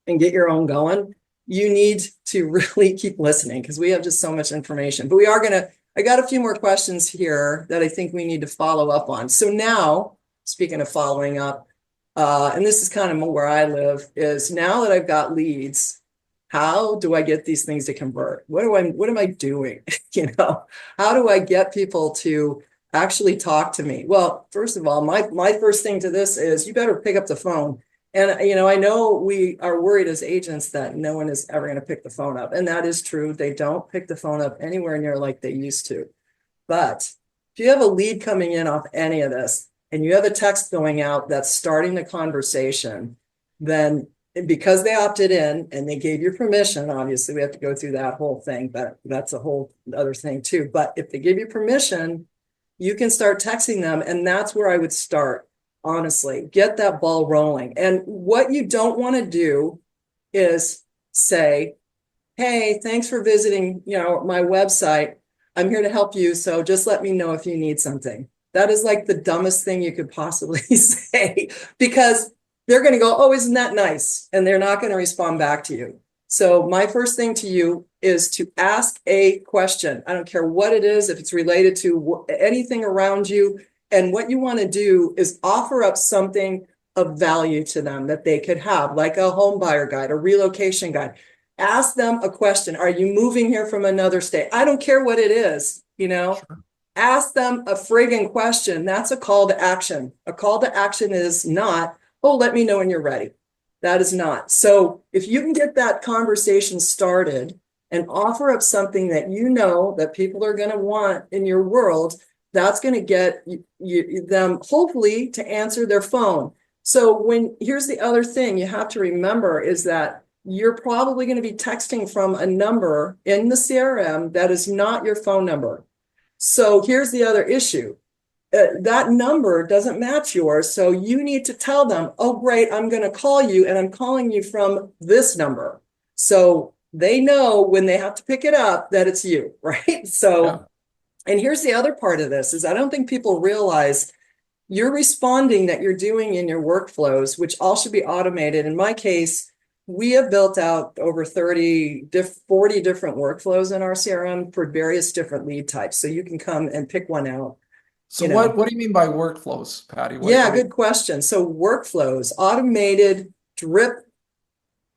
and get your own going, you need to really keep listening because we have just so much information. But I got a few more questions here that I think we need to follow up on. So now, speaking of following up, and this is kind of where I live, is now that I've got leads, how do I get these things to convert? What am I doing? How do I get people to actually talk to me? Well, first of all, my first thing to this is you better pick up the phone. And, I know we are worried as agents that no one is ever going to pick the phone up. And that is true. They don't pick the phone up anywhere near like they used to. But if you have a lead coming in off any of this and you have a text going out that's starting the conversation, then because they opted in and they gave you permission, obviously we have to go through that whole thing, but that's a whole other thing too. But if they give you permission, you can start texting them. And that's where I would start. Honestly, get that ball rolling. And what you don't want to do is say, hey, thanks for visiting, my website. I'm here to help you. So just let me know if you need something. That is like the dumbest thing you could possibly say because they're going to go, oh, isn't that nice? And they're not going to respond back to you. So my first thing to you is to ask a question. I don't care what it is, if it's related to anything around you. And what you want to do is offer up something of value to them that they could have, like a home buyer guide, a relocation guide. Ask them a question. Are you moving here from another state? I don't care what it is, Sure. Ask them a friggin' question. That's a call to action. A call to action is not, oh, let me know when you're ready. That is not. So if you can get that conversation started and offer up something that that people are going to want in your world, that's going to get them hopefully to answer their phone. So here's the other thing you have to remember is that you're probably going to be texting from a number in the CRM that is not your phone number. So here's the other issue. That number doesn't match yours. So you need to tell them, oh, great, I'm going to call you and I'm calling you from this number. So they know when they have to pick it up that it's you, right? So yeah. And here's the other part of this is I don't think people realize you're responding that you're doing in your workflows, which all should be automated. In my case, we have built out over 40 different workflows in our CRM for various different lead types. So you can come and pick one out. So what do you mean by workflows, Patti? Good question. So workflows, automated drip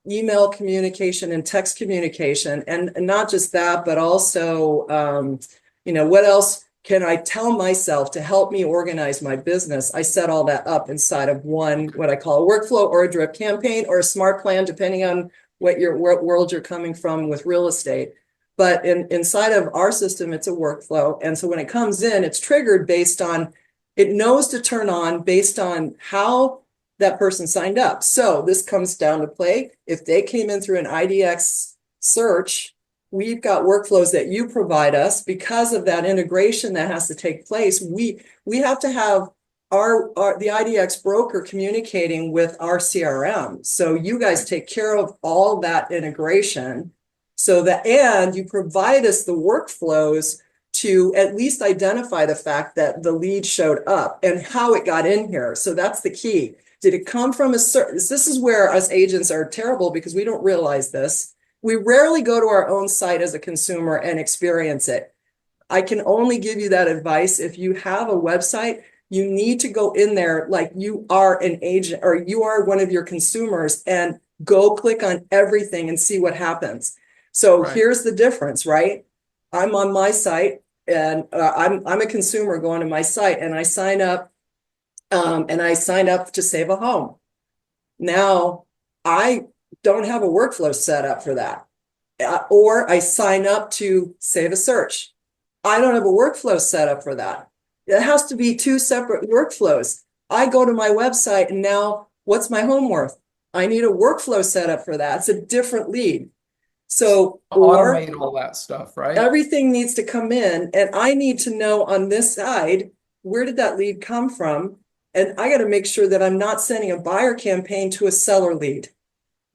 email communication and text communication. And not just that, but also, what else can I tell myself to help me organize my business? I set all that up inside of one, what I call a workflow or a drip campaign or a smart plan, depending on what world you're coming from with real estate. But inside of our system, it's a workflow. And so when it comes in, it's triggered it knows to turn on based on how that person signed up. So this comes down to play. If they came in through an IDX search, we've got workflows that you provide us because of that integration that has to take place. We have to have the IDX broker communicating with our CRM. So you guys take care of all that integration and you provide us the workflows to at least identify the fact that the lead showed up and how it got in here. So that's the key. Did it come from this is where us agents are terrible because we don't realize this. We rarely go to our own site as a consumer and experience it. I can only give you that advice. If you have a website, you need to go in there like you are an agent or you are one of your consumers and go click on everything and see what happens. So Here's the difference, right? I'm on my site and I'm a consumer going to my site and I sign up to save a home. Now, I don't have a workflow set up for that. Or I sign up to save a search. I don't have a workflow set up for that. It has to be two separate workflows. I go to my website and now what's my home worth? I need a workflow set up for that. It's a different lead. So, or Automate all that stuff, right? everything needs to come in, and I need to know on this side, where did that lead come from? And I got to make sure that I'm not sending a buyer campaign to a seller lead,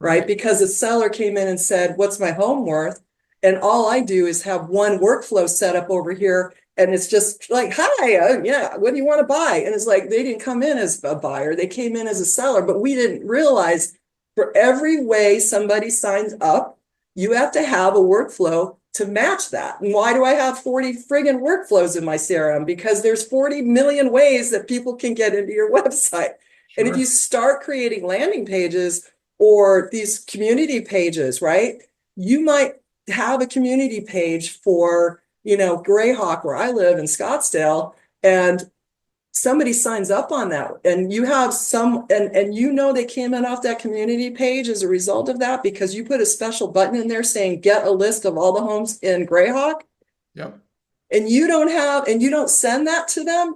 right? Because a seller came in and said, what's my home worth? And all I do is have one workflow set up over here. And it's just like, hi, yeah, what do you want to buy? And it's like, they didn't come in as a buyer, they came in as a seller, but we didn't realize for every way somebody signs up, you have to have a workflow to match that. And why do I have 40 friggin' workflows in my CRM? Because there's 40 million ways that people can get into your website. Sure. And if you start creating landing pages or these community pages, right? You might have a community page for, Greyhawk, where I live in Scottsdale, and somebody signs up on that, and you have and they came in off that community page as a result of that, because you put a special button in there saying get a list of all the homes in Greyhawk. Yep. And you don't send that to them.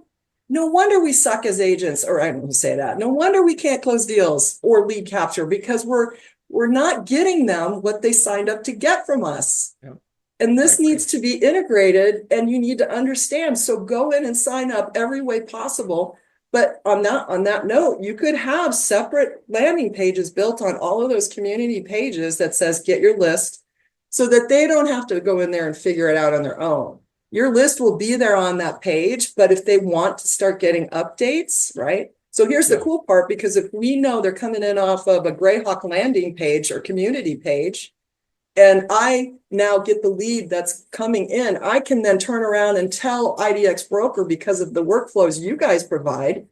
No wonder we suck as agents, or I don't say that. No wonder we can't close deals or lead capture, because we're not getting them what they signed up to get from us. Yep. And this needs to be integrated, and you need to understand. So go in and sign up every way possible. But on that note, you could have separate landing pages built on all of those community pages that says get your list, so that they don't have to go in there and figure it out on their own. Your list will be there on that page, but if they want to start getting updates, right? So here's the cool part, because if we know they're coming in off of a Greyhawk landing page or community page, and I now get the lead that's coming in, I can then turn around and tell IDX broker, because of the workflows you guys provide,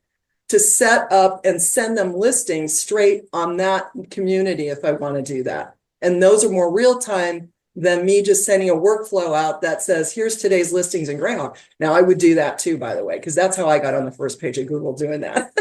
to set up and send them listings straight on that community if I want to do that. And those are more real time than me just sending a workflow out that says, here's today's listings in Greyhawk. Now, I would do that too, by the way, because that's how I got on the first page of Google, doing that.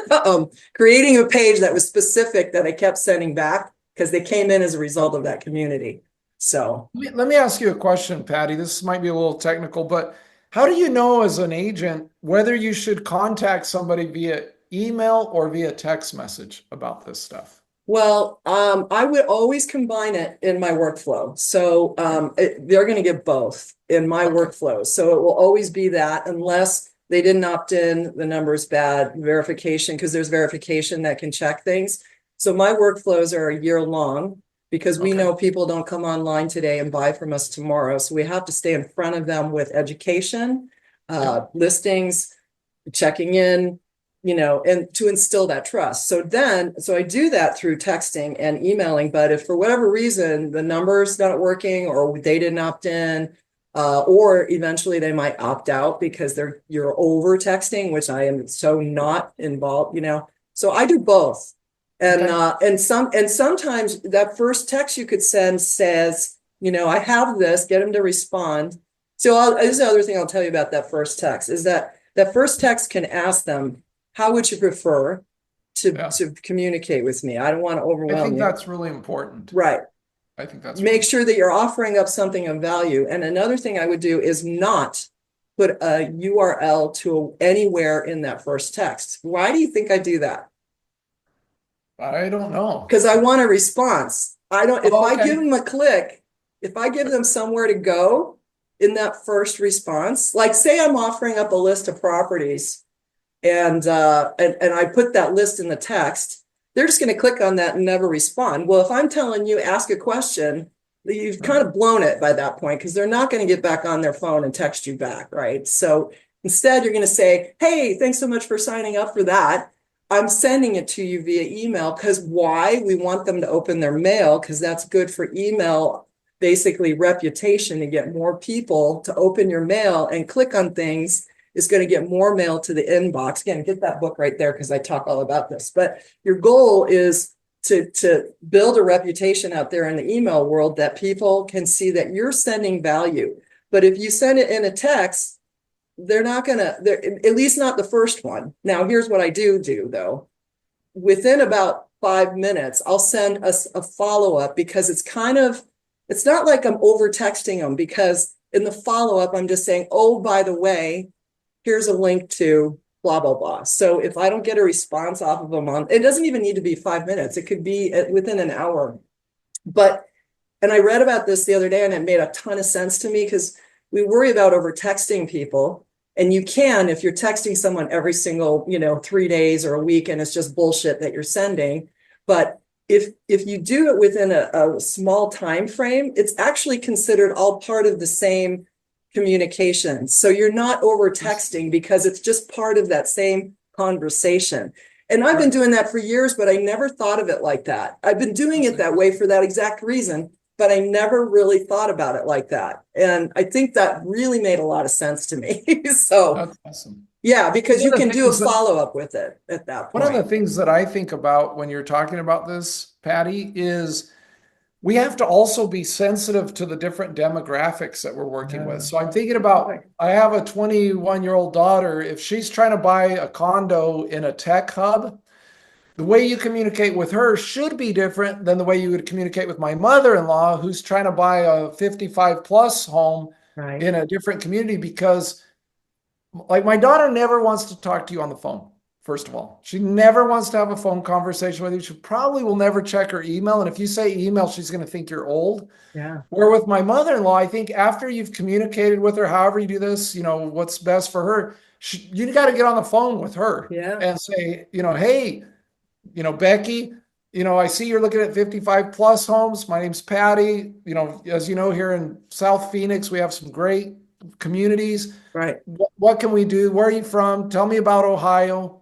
Creating a page that was specific that I kept sending back because they came in as a result of that community. So let me ask you a question, Patti. This might be a little technical, but how do you know as an agent whether you should contact somebody via email or via text message about this stuff? Well, I would always combine it in my workflow. So they're going to get both in my workflow. So it will always be that, unless they didn't opt in, the number's bad, verification, because there's verification that can check things. So my workflows are a year long, because we know people don't come online today and buy from us tomorrow. So we have to stay in front of them with education, listings, checking in, and to instill that trust. So I do that through texting and emailing. But if for whatever reason the number's not working, or they didn't opt in, or eventually they might opt out because you're over texting, which I am so not involved, So I do both. And sometimes that first text you could send says, I have this, get them to respond. So this is the other thing I'll tell you about that first text, is that first text can ask them, how would you prefer to communicate with me? I don't want to overwhelm you. I think that's really important. Right. I think that's make sure that you're offering up something of value. And another thing I would do is not put a URL to anywhere in that first text. Why do you think I do that? I don't know. Because I want a response. I give them a click, if I give them somewhere to go in that first response, like say I'm offering up a list of properties, and I put that list in the text, they're just going to click on that and never respond. Well, if I'm telling you, ask a question, you've kind of blown it by that point, because they're not going to get back on their phone and text you back, right? So instead, you're going to say, hey, thanks so much for signing up for that. I'm sending it to you via email, because why? We want them to open their mail, because that's good for email, basically reputation, to get more people to open your mail and click on things. Is going to get more mail to the inbox. Again, get that book right there, because I talk all about this. But your goal is to build a reputation out there in the email world that people can see that you're sending value. But if you send it in a text, they're not going to, at least not the first one. Now, here's what I do though. Within about 5 minutes, I'll send a follow-up, because it's not like I'm over texting them, because in the follow-up, I'm just saying, oh, by the way, here's a link to blah, blah, blah. So if I don't get a response off of them it doesn't even need to be 5 minutes. It could be within an hour. But, and I read about this the other day and it made a ton of sense to me because we worry about over texting people. And you can, if you're texting someone every single, 3 days or a week, and it's just bullshit that you're sending. But if you do it within a small time frame, it's actually considered all part of the same communication. So you're not over texting because it's just part of that same conversation. And I've been doing that for years, but I never thought of it like that. I've been doing it that way for that exact reason, but I never really thought about it like that. And I think that really made a lot of sense to me. So That's awesome. yeah, because you can do a follow-up with it at that point. One of the things that I think about when you're talking about this, Patti, is we have to also be sensitive to the different demographics that we're working with. So I'm thinking about, I have a 21-year-old daughter. If she's trying to buy a condo in a tech hub, the way you communicate with her should be different than the way you would communicate with my mother-in-law, who's trying to buy a 55 plus home in a different community, because like my daughter never wants to talk to you on the phone. First of all, she never wants to have a phone conversation with you. She probably will never check her email. And if you say email, she's going to think you're old. Yeah. Where with my mother-in-law, I think after you've communicated with her, however you do this, what's best for her, you got to get on the phone with her and say, hey, Becky, I see you're looking at 55 plus homes. My name's Patti. As you know, here in South Phoenix, we have some great communities. Right. What can we do? Where are you from? Tell me about Ohio.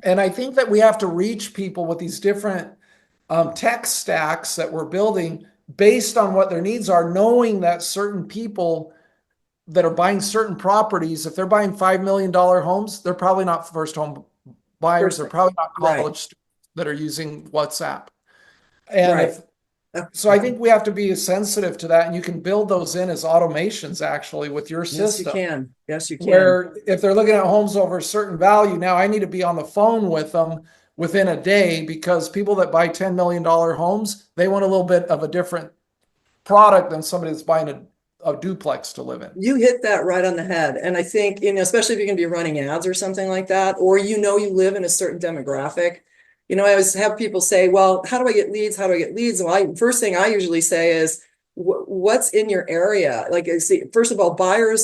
And I think that we have to reach people with these different tech stacks that we're building based on what their needs are, knowing that certain people that are buying certain properties, if they're buying $5 million homes, they're probably not first home buyers. They're probably not college students that are using WhatsApp. And so I think we have to be sensitive to that. And you can build those in as automations actually with your system. Yes, you can. Yes, you can. Where if they're looking at homes over a certain value, now I need to be on the phone with them within a day, because people that buy $10 million homes, they want a little bit of a different product than somebody that's buying a duplex to live in. You hit that right on the head. And I think, especially if you're going to be running ads or something like that, or you live in a certain demographic. I always have people say, well, how do I get leads? How do I get leads? Well, first thing I usually say is, what's in your area? Like, first of all, buyer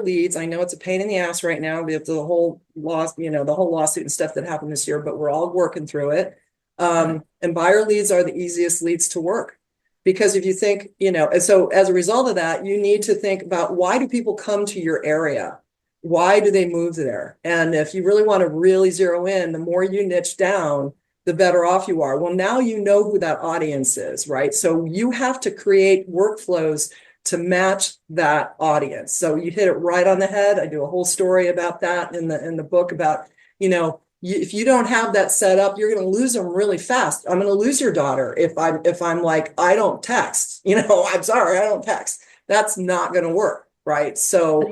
leads. I know it's a pain in the ass right now. We have the whole the whole lawsuit and stuff that happened this year, but we're all working through it. And buyer leads are the easiest leads to work. Because if you think, and so as a result of that, you need to think about, why do people come to your area? Why do they move there? And if you really want to really zero in, the more you niche down, the better off you are. Well, now you know who that audience is, right? So you have to create workflows to match that audience. So you hit it right on the head. I do a whole story about that in the book about, if you don't have that set up, you're going to lose them really fast. I'm going to lose your daughter if I'm like, I don't text, I'm sorry, I don't text. That's not going to work, right? So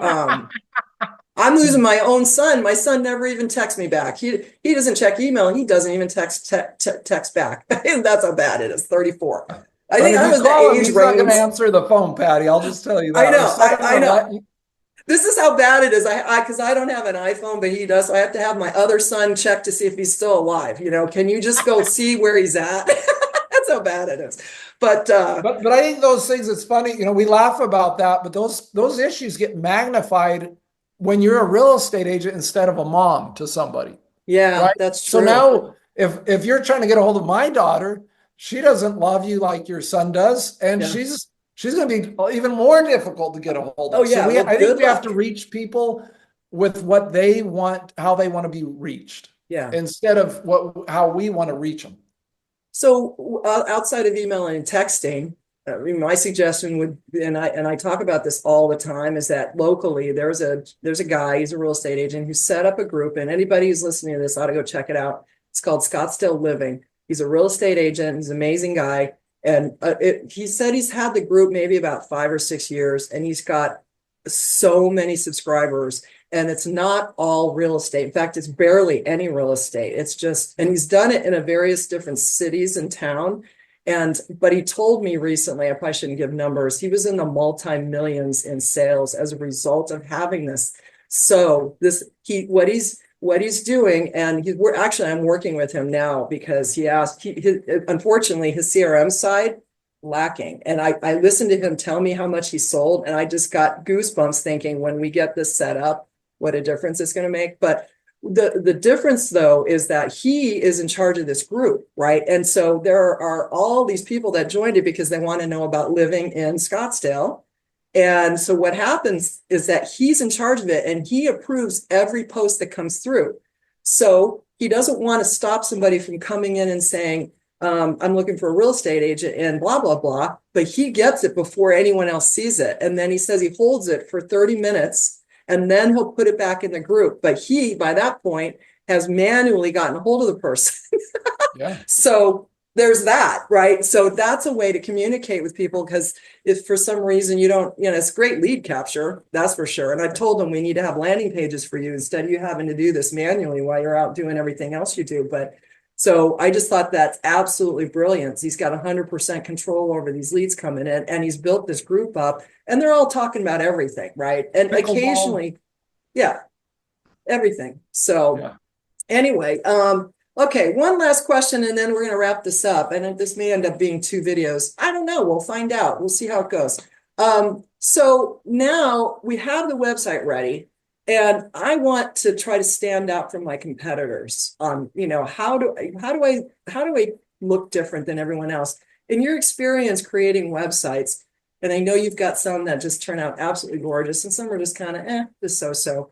I'm losing my own son. My son never even texts me back. He doesn't check email. He doesn't even text back. That's how bad it is. 34. I think I was the age range. He's not going to answer the phone, Patti. I'll just tell you that. I know. This is how bad it is. Because I don't have an iPhone, but he does. So I have to have my other son check to see if he's still alive. Can you just go see where he's at? That's how bad it is. But I think those things, it's funny, we laugh about that, but those issues get magnified when you're a real estate agent instead of a mom to somebody. Yeah, right? That's true. So now if you're trying to get a hold of my daughter, she doesn't love you like your son does. And she's going to be even more difficult to get a hold of. Oh, yeah. So I think we have to reach people with what they want, how they want to be reached. Yeah. Instead of how we want to reach them. So outside of emailing and texting, my suggestion would, and I talk about this all the time, is that locally there's a guy, he's a real estate agent, who set up a group, and anybody who's listening to this ought to go check it out. It's called Scottsdale Living. He's a real estate agent. He's an amazing guy. And he said he's had the group maybe about 5 or 6 years, and he's got so many subscribers, and it's not all real estate. In fact, it's barely any real estate. It's just, and he's done it in a various different cities and town. But he told me recently, I probably shouldn't give numbers, he was in the multi-millions in sales as a result of having this. So what what he's doing, and we're actually, I'm working with him now because he asked, unfortunately, his CRM side lacking. And I listened to him tell me how much he sold, and I just got goosebumps thinking when we get this set up, what a difference it's going to make. But the difference though is that he is in charge of this group, right? And so there are all these people that joined it because they want to know about living in Scottsdale. And so what happens is that he's in charge of it and he approves every post that comes through. So he doesn't want to stop somebody from coming in and saying, I'm looking for a real estate agent and blah, blah, blah. But he gets it before anyone else sees it. And then he says he holds it for 30 minutes and then he'll put it back in the group. But he, by that point, has manually gotten a hold of the person. Yeah. So there's that, right? So that's a way to communicate with people, because if for some reason you don't, it's great lead capture, that's for sure. And I told them we need to have landing pages for you instead of you having to do this manually while you're out doing everything else you do. But so I just thought that's absolutely brilliant. He's got 100% control over these leads coming in, and he's built this group up, and they're all talking about everything, right? And occasionally, yeah, everything. So yeah. Anyway, okay, one last question, and then we're going to wrap this up. And this may end up being 2 videos. I don't know. We'll find out. We'll see how it goes. So now we have the website ready, and I want to try to stand out from my competitors. How do I look different than everyone else? In your experience creating websites, and I know you've got some that just turn out absolutely gorgeous, and some are just kind of just so.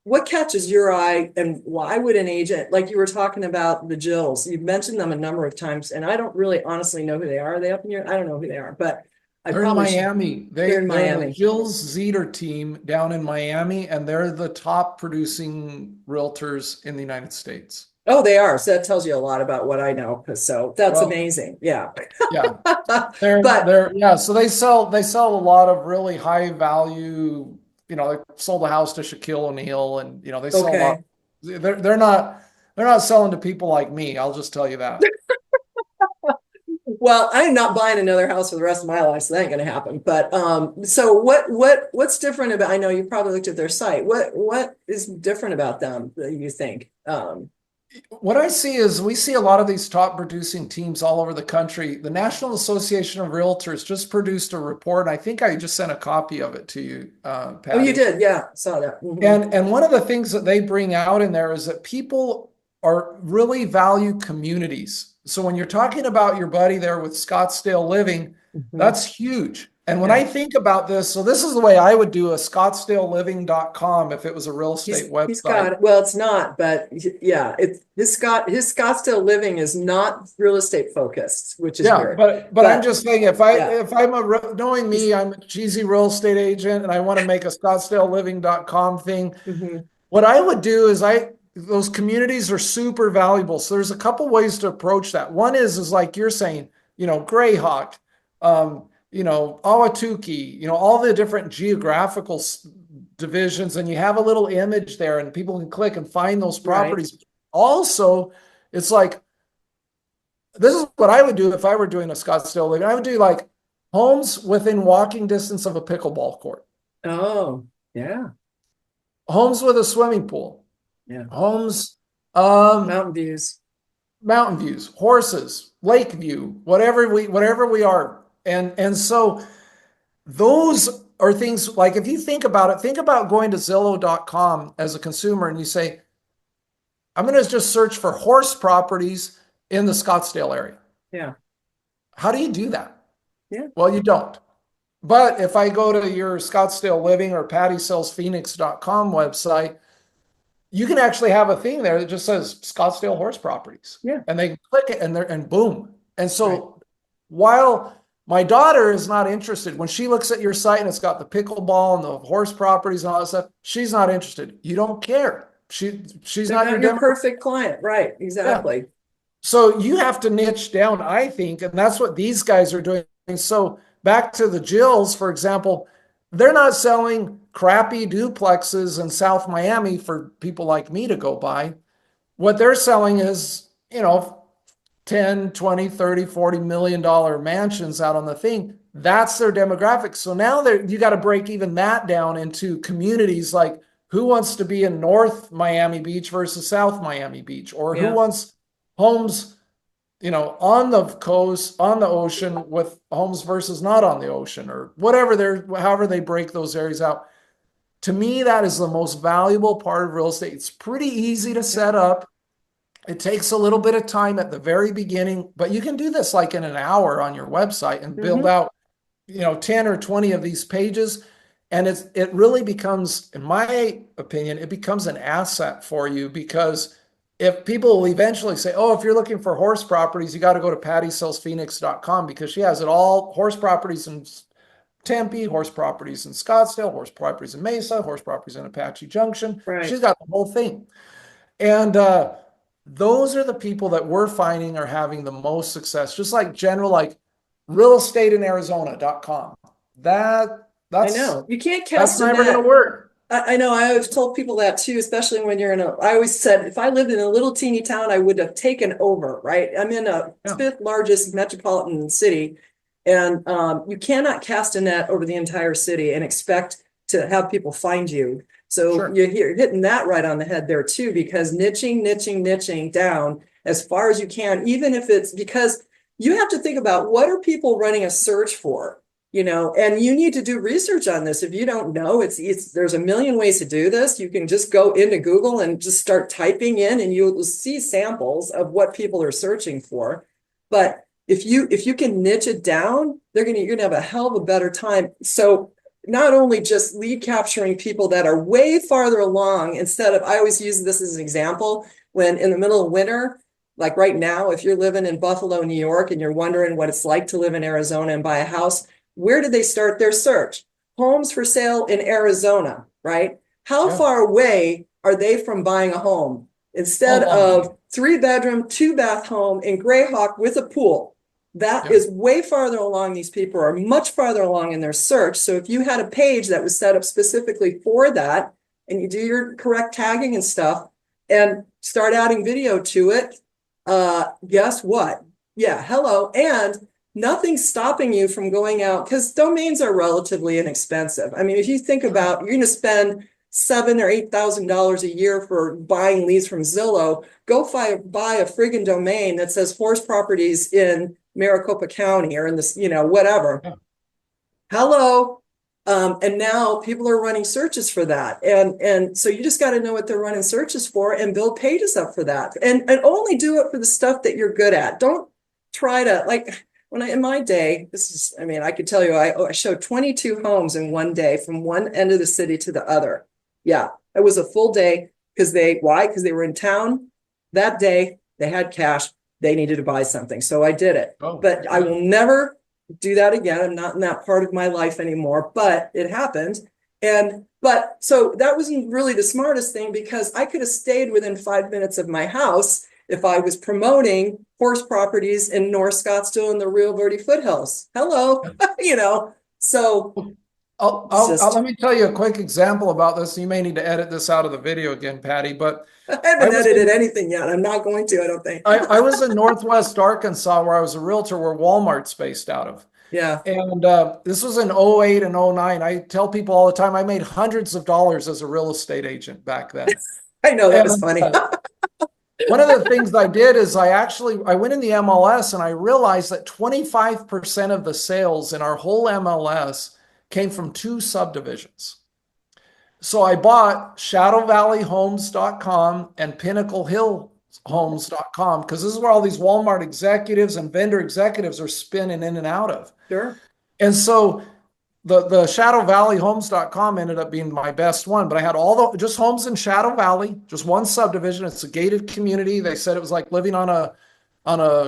What catches your eye, and why would an agent, like you were talking about the Jills, you've mentioned them a number of times, and I don't really honestly know who they are. Are they up in your, I don't know who they are, but They're in Miami. They're in Miami. The Jills Zeter team down in Miami, and they're the top producing realtors in the United States. Oh, they are. So that tells you a lot about what I know. So that's amazing. Yeah. Yeah. So they sell a lot of really high value, they sold a house to Shaquille O'Neal, and they sell a lot. They're not selling to people like me. I'll just tell you that. Well, I'm not buying another house for the rest of my life, so that ain't going to happen. But so what's different about? I know you probably looked at their site. What is different about them that you think? What I see is we see a lot of these top producing teams all over the country. The National Association of Realtors just produced a report. I think I just sent a copy of it to you, Patti. Oh, you did? Yeah, saw that. Mm-hmm. And one of the things that they bring out in there is that people are really value communities. So when you're talking about your buddy there with Scottsdale Living, that's huge. And when I think about this, so this is the way I would do a scottsdaleliving.com if it was a real estate website. Well, it's not, but yeah, his Scottsdale Living is not real estate focused, which is weird. But I'm just saying, if I'm knowing me, I'm a cheesy real estate agent and I want to make a scottsdaleliving.com thing. What I would do is those communities are super valuable. So there's a couple ways to approach that. One is like you're saying, Greyhawk, Ahwatukee, all the different geographical divisions, and you have a little image there and people can click and find those properties. Right. Also, it's like, this is what I would do if I were doing a Scottsdale Living. I would do like homes within walking distance of a pickleball court. Oh, yeah. Homes with a swimming pool. Yeah. Homes. Mountain views, horses, lake view, whatever we are. And so those are things like, if you think about going to Zillow.com as a consumer and you say, I'm going to just search for horse properties in the Scottsdale area. Yeah. How do you do that? Yeah. Well, you don't. But if I go to your Scottsdale Living or PattiSellsPhoenix.com website, you can actually have a thing there that just says Scottsdale horse properties. Yeah. And they click it and boom. And so while my daughter is not interested, when she looks at your site and it's got the pickleball and the horse properties and all that stuff, she's not interested. You don't care. She's not your perfect client. Right. Exactly. Yeah. So you have to niche down, I think, and that's what these guys are doing. So back to the Jills, for example, they're not selling crappy duplexes in South Miami for people like me to go buy. What they're selling is, 10, 20, 30, $40 million mansions out on the thing. That's their demographic. So now you got to break even that down into communities like who wants to be in North Miami Beach versus South Miami Beach, or who Yeah. wants homes, on the coast, on the ocean with homes versus not on the ocean, or whatever however they break those areas out. To me, that is the most valuable part of real estate. It's pretty easy to Yep. set up. It takes a little bit of time at the very beginning, but you can do this like in an hour on your website and build Hmm. out, 10 or 20 of these pages. And it really becomes, in my opinion, it becomes an asset for you, because if people will eventually say, oh, if you're looking for horse properties, you got to go to PattiSellsPhoenix.com, because she has it all: horse properties in Tempe, horse properties in Scottsdale, horse properties in Mesa, horse properties in Apache Junction. Right. She's got the whole thing. And those are the people that we're finding are having the most success, just like like realestateinArizona.com. That I that's know. You can't that's cast a never going to net. work. I know. I always told people that too, especially when you're I always said, if I lived in a little teeny town, I would have taken over, right? I'm in a Yeah, fifth largest metropolitan city, and you cannot cast a net over the entire city and expect to have people find you. So sure. you're hitting that right on the head there too, because niching down as far as you can, even if it's because you have to think about, what are people running a search for? And you need to do research on this. If you don't know, there's a million ways to do this. You can just go into Google and just start typing in, and you'll see samples of what people are searching for. But if you can niche it down, you're gonna have a hell of a better time. So not only just lead capturing people that are way farther along, instead of, I always use this as an example, when in the middle of winter, like right now, if you're living in Buffalo, New York, and you're wondering what it's like to live in Arizona and buy a house, where did they start their search? Homes for sale in Arizona, right? How Yeah, far away are they from buying a home? a Instead long way. of 3-bedroom, 2-bath home in Greyhawk with a pool. That Yeah, is way farther along. These people are much farther along in their search. So if you had a page that was set up specifically for that, and you do your correct tagging and stuff, and start adding video to it, guess what? Yeah, hello. And nothing's stopping you from going out, because domains are relatively inexpensive. I mean, if you think sure. about, you're going to spend $7,000 or $8,000 a year for buying leads from Zillow, go buy a friggin' domain that says horse properties in Maricopa County, or in this, whatever. Yeah. Hello. And now people are running searches for that. And so you just got to know what they're running searches for and build pages up for that. And only do it for the stuff that you're good at. Don't try to, like, in my day, I could tell you, I showed 22 homes in one day from one end of the city to the other. Yeah, it was a full day, why? Because they were in town that day, they had cash, they needed to buy something. So I did it. Oh, But I good. will never do that again. I'm not in that part of my life anymore, but it happened. But so that wasn't really the smartest thing, because I could have stayed within 5 minutes of my house if I was promoting horse properties in North Scottsdale and the Rio Verde foothills. Hello, so it's Let just, me tell you a quick example about this. You may need to edit this out of the video again, Patty, but I I haven't was edited in anything yet. I'm not going to, I don't think. I was in Northwest Arkansas, where I was a realtor, where Walmart's based out of. Yeah, And this was in '08 and '09. I tell people all the time, I made hundreds of dollars as a real estate agent back then. I know, that was And funny. one of the things I did is I went in the MLS, and I realized that 25% of the sales in our whole MLS came from 2 subdivisions. So I bought ShadowValleyHomes.com and PinnacleHillHomes.com, because this is where all these Walmart executives and vendor executives are spinning in and out of. Sure. And so the ShadowValleyHomes.com ended up being my best one, but I had just homes in Shadow Valley, just one subdivision. It's a gated community. They said it was like living on a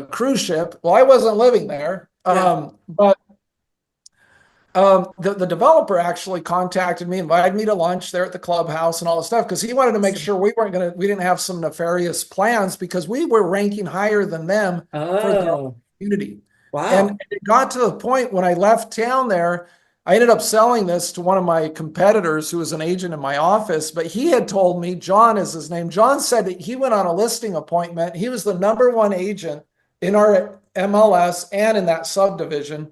cruise ship. Well, I wasn't living there, Yeah. but the developer actually contacted me, invited me to lunch there at the clubhouse and all this stuff, because he wanted to make sure we didn't have some nefarious plans, because we were ranking higher than them for their Oh, community. And wow. it got to the point when I left town there, I ended up selling this to one of my competitors who was an agent in my office, but he had told me, John is his name. John said that he went on a listing appointment. He was the #1 agent in our MLS and in that subdivision.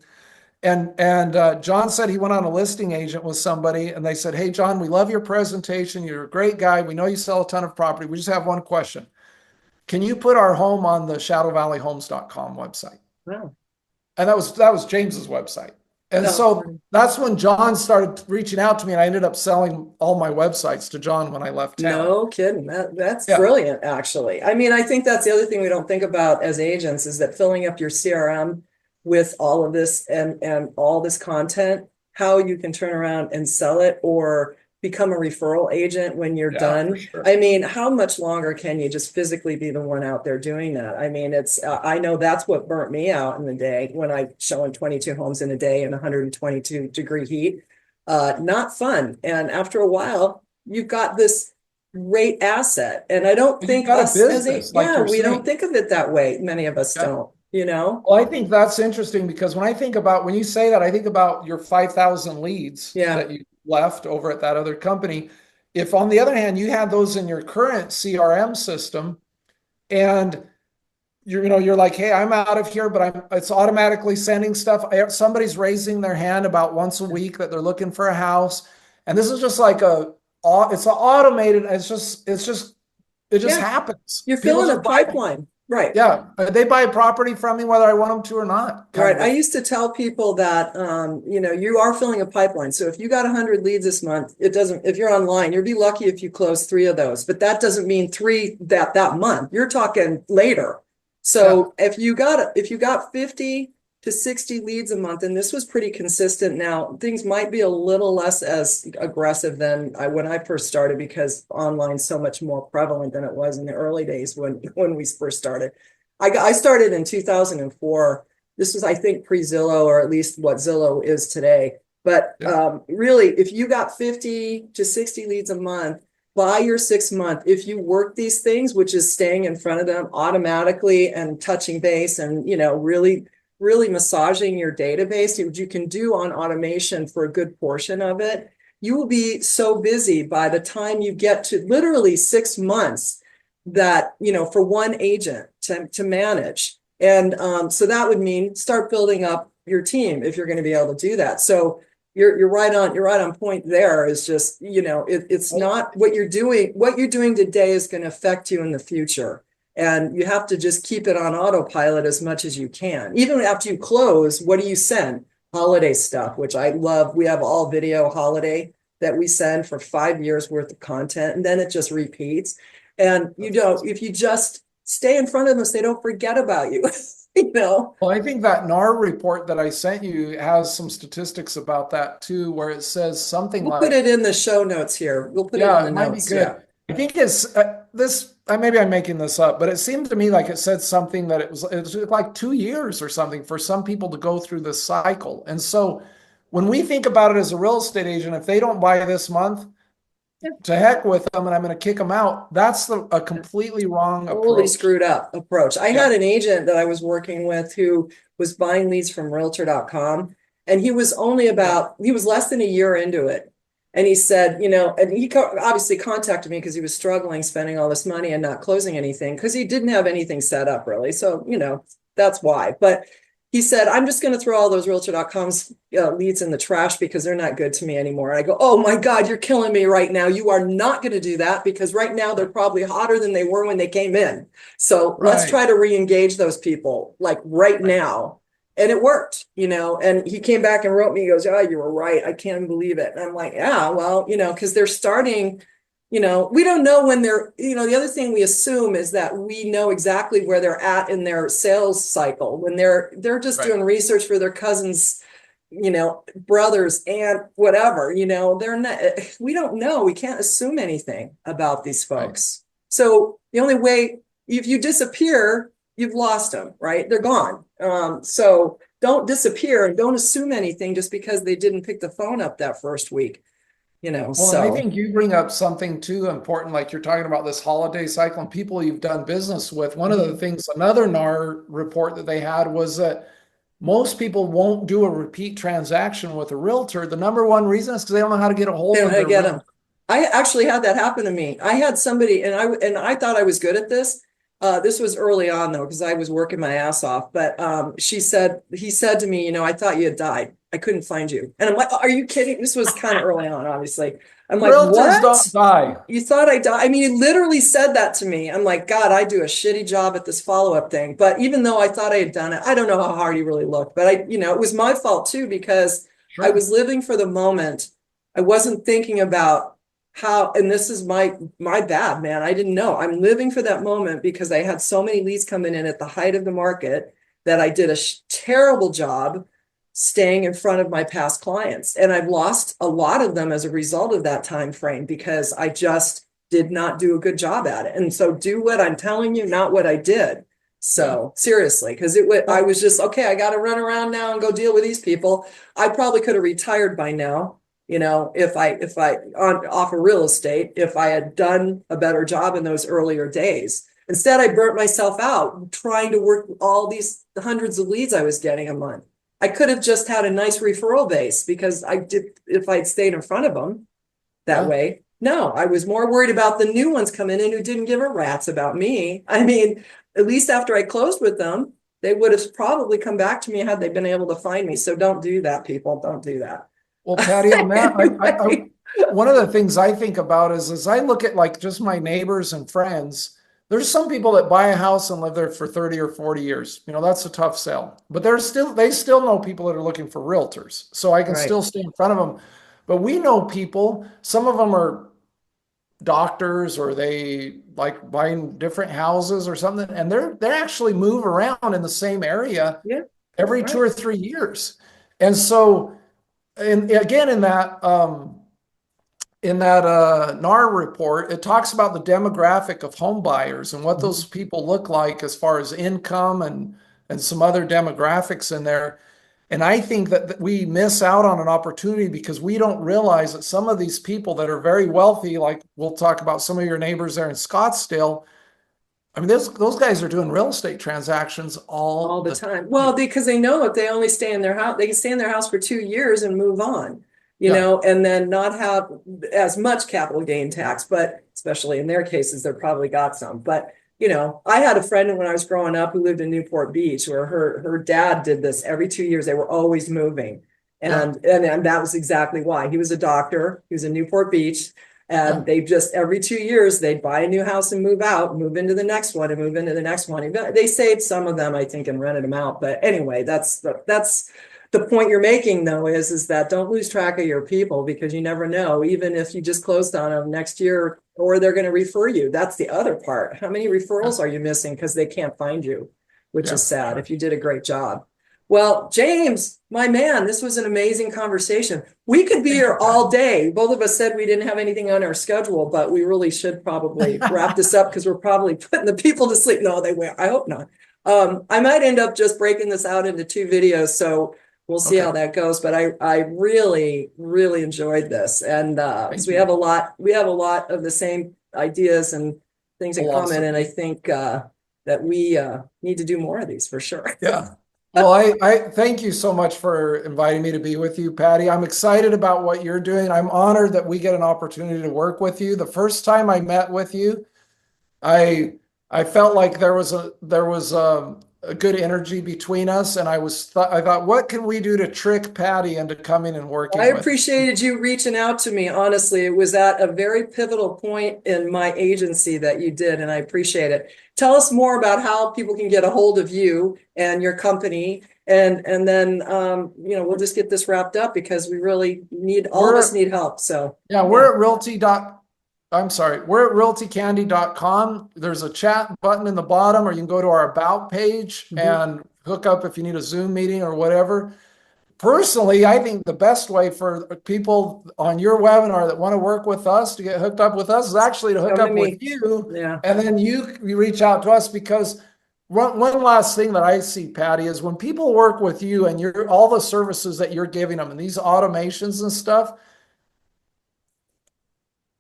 And John said he went on a listing agent with somebody and they said, "Hey, John, we love your presentation. You're a great guy. We know you sell a ton of property. We just have one question. Can you put our home on the shadowvalleyhomes.com website?" Wow. And that was James's website. And No, so that's when John started reaching out to me, and I ended up selling all my websites to John when I left town. no kidding. That's Yeah. brilliant, actually. I mean, I think that's the other thing we don't think about as agents is that filling up your CRM with all of this and all this content, how you can turn around and sell it or become a referral agent when you're Yeah, for done. sure. I mean, how much longer can you just physically be the one out there doing that? I mean, I know that's what burnt me out in the day when I showing 22 homes in a day in 122-degree heat. Not fun. And after a while, you've got this great asset. And I don't You've think got a us as a, business, like yeah, you're we don't saying. think of it that way. Many of us Yeah. don't, you know? Well, I think that's interesting because when you say that, I think about your 5,000 leads Yeah. that you left over at that other company. If on the other hand, you had those in your current CRM system and you're like, "Hey, I'm out of here," but it's automatically sending stuff. Somebody's raising their hand about once a week that they're looking for a house. And this is just like it's automated. It just Yeah. happens. You're People filling a just buy. pipeline. Right. Yeah, they buy property from me whether I want them to or not, kind Right. of I a used to tell people that, you are filling a pipeline. So if you got 100 leads this month, it doesn't, if you're online, you'll be lucky if you close 3 of those, but that doesn't mean 3 that month. You're talking later. yeah. So if you got 50 to 60 leads a month, and this was pretty consistent now, things might be a little less as aggressive than when I first started because online's so much more prevalent than it was in the early days when we first started. I started in 2004. This was, I think, pre-Zillow, or at least what Zillow is today. But Yeah. really, if you got 50 to 60 leads a month, by your 6 month, if you work these things, which is staying in front of them automatically and touching base and, really, really massaging your database, which you can do on automation for a good portion of it, you will be so busy by the time you get to literally 6 months that, for one agent to manage. And so that would mean start building up your team if you're going to be able to do that. So you're right on point there. Is just, it's not what you're doing. What you're doing today is going to affect you in the future. And you have to just keep it on autopilot as much as you can. Even after you close, what do you send? Holiday stuff, which I love. We have all video holiday that we send for 5 years worth of content, and then it just repeats. And if you just stay in front of them so they don't forget about you, Well, I think that NAR report that I sent you has some statistics about that too, where it says something We'll put like, it in the show notes here. We'll put it in yeah, the it might be notes. Yeah. good. I think it's maybe I'm making this up, but it seemed to me like it said something that it was like 2 years or something for some people to go through this cycle. And so when we think about it as a real estate agent, if they don't buy this month, to heck with them and I'm going to kick them out. That's a completely wrong Totally approach. screwed up approach. I Yeah. had an agent that I was working with who was buying leads from realtor.com, and he was less than a year into it. And he said, and he obviously contacted me because he was struggling spending all this money and not closing anything because he didn't have anything set up really. So, that's why. But he said, "I'm just going to throw all those realtor.com's leads in the trash because they're not good to me anymore." And I go, "Oh my God, you're killing me right now. You are not going to do that because right now they're probably hotter than they were when they came in. So let's try to re-engage those people like right now." And it worked, and he came back and wrote me, he goes, "Oh, you were right. I can't believe it." And I'm like, "Yeah, well, because they're starting, we don't know when they're, the other thing we assume is that we know exactly where they're at in their sales cycle when they're just doing research for their cousins, brothers and whatever, they're not, we don't know. We can't assume anything about these folks. So the only way, if you disappear, you've lost them, right? They're gone. So don't disappear and don't assume anything just because they didn't pick the phone up that first week. Well, and I think you bring up something too important, like you're talking about this holiday cycle and people you've done business with. One of the things, another NAR report that they had was that most people won't do a repeat transaction with a realtor. The number one reason is because they don't know how to get a hold of their realtor. I actually had that happen to me. I had somebody, and I thought I was good at this. This was early on though, because I was working my ass off. But he said to me, I thought you had died. I couldn't find you. And I'm like, are you kidding? This was kind of early on, obviously. I'm like, Realtors what? don't die. You thought I died? I mean, he literally said that to me. I'm like, God, I do a shitty job at this follow-up thing. But even though I thought I had done it, I don't know how hard he really looked. But it was my fault too, because I Sure. was living for the moment. I wasn't thinking about how, and this is my bad, man. I didn't know. I'm living for that moment because I had so many leads coming in at the height of the market that I did a terrible job staying in front of my past clients. And I've lost a lot of them as a result of that time frame because I just did not do a good job at it. And so do what I'm telling you, not what I did. So seriously, because I was just, okay, I got to run around now and go deal with these people. I probably could have retired by now, if I on off of real estate, if I had done a better job in those earlier days. Instead, I burnt myself out trying to work all these hundreds of leads I was getting a month. I could have just had a nice referral base because I did, if I'd stayed in front of them that way. No, I was more worried about the new ones coming in who didn't give a rat's about me. I mean, at least after I closed with them, they would have probably come back to me had they been able to find me. So don't do that, people. Don't do that. Well, Patty, on that, one of the things I think about is as I look at like just my neighbors and friends, there's some people that buy a house and live there for 30 or 40 years. That's a tough sell. But they still know people that are looking for realtors. So I can Right. still stay in front of them. But we know people, some of them are doctors or they like buying different houses or something, and they actually move around in the same area Yeah. every two Right. or 3 years. And so, and again, in that NAR report, it talks about the demographic of home buyers and what those Mhm. people look like as far as income and some other demographics in there. And I think that we miss out on an opportunity because we don't realize that some of these people that are very wealthy, like we'll talk about some of your neighbors there in Scottsdale. I mean, those guys are doing real estate transactions all All the the time. Well, time. because they know if they only stay in their house, they can stay in their house for 2 years and move on, Yeah, and then not have as much capital gain tax. But especially in their cases, they're probably got some. But I had a friend when I was growing up who lived in Newport Beach, where her dad did this every 2 years. They were always moving, yeah, and that was exactly why. He was a doctor. He was in Newport Beach. And yeah, they just every 2 years they'd buy a new house and move out, move into the next one and move into the next one. They saved some of them, I think, and rented them out. But anyway, that's the point you're making, though, is that don't lose track of your people because you never know, even if you just closed on them next year or they're going to refer you. That's the other part. How many referrals are you missing because they can't find you, which yeah, is sad sure. if you did a great job. Well, James, my man, this was an amazing conversation. We could be Thank here you, all Patty. day. Both of us said we didn't have anything on our schedule, but we really should probably wrap this up because we're probably putting the people to sleep. No, they will. I hope not. I might end up just breaking this out into 2 videos, so we'll see how Okay, that goes. But I really, really enjoyed this, and so thank you. we have a lot of the same ideas and things in Well, common, and awesome. I think that we need to do more of these for sure. Yeah. Well, I thank you so much for inviting me to be with you, Patty. I'm excited about what you're doing. I'm honored that we get an opportunity to work with you. The first time I met with you, I I felt like there was a good energy between us, and I thought, what can we do to trick Patty into coming and I working with us? appreciated you reaching out to me. Honestly, it was at a very pivotal point in my agency that you did, and I appreciate it. Tell us more about how people can get a hold of you and your company, and then we'll just get this wrapped up because we really need all of us We're need help. So Yeah, yeah. we're at realtycandy.com. There's a chat button in the bottom, or you can go to our about page Mhm. and hook up if you need a Zoom meeting or whatever. Personally, I think the best way for people on your webinar that want to work with us to get hooked up with us is actually to hook Come to up with me. you, Yeah. and then you reach out to us because one last thing that I see, Patty, is when people work with you and you're all the services that you're giving them and these automations and stuff,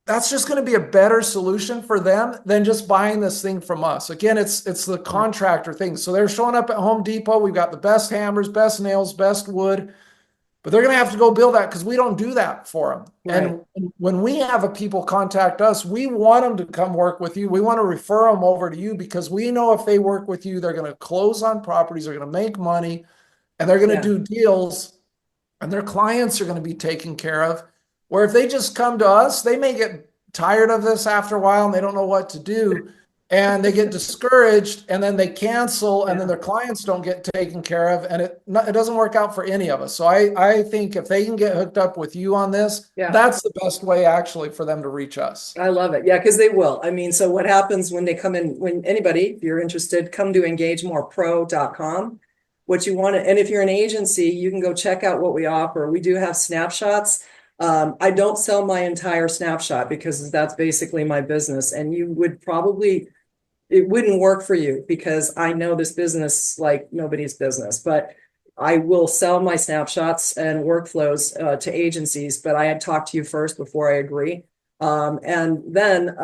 that's just going to be a better solution for them than just buying this thing from us. Again, it's the Yeah. contractor thing. So they're showing up at Home Depot. We've got the best hammers, best nails, best wood. but they're going to have to go build that because we don't do that for them. Right. And when we have a people contact us, we want them to come work with you. We want to refer them over to you because we know if they work with you, they're going to close on properties, they're going to make money, and they're going to Yeah. do deals, and their clients are going to be taken care of. Where if they just come to us, they may get tired of this after a while and they don't know what to do. And they get discouraged and then they cancel and then their clients don't get taken care of. And it doesn't work out for any of us. So I think if they can get hooked up with you on this, that's the best way actually for them to reach us. I love it. Yeah, because they will. I mean, so what happens when they come in, when anybody, if you're interested, come to EngageMorePRO.com. What you want to, and if you're an agency, you can go check out what we offer. We do have snapshots. I don't sell my entire snapshot because that's basically my business. And you would probably, it wouldn't work for you because I know this business like nobody's business, but I will sell my snapshots and workflows to agencies, but I had talked to you first before I agree. And then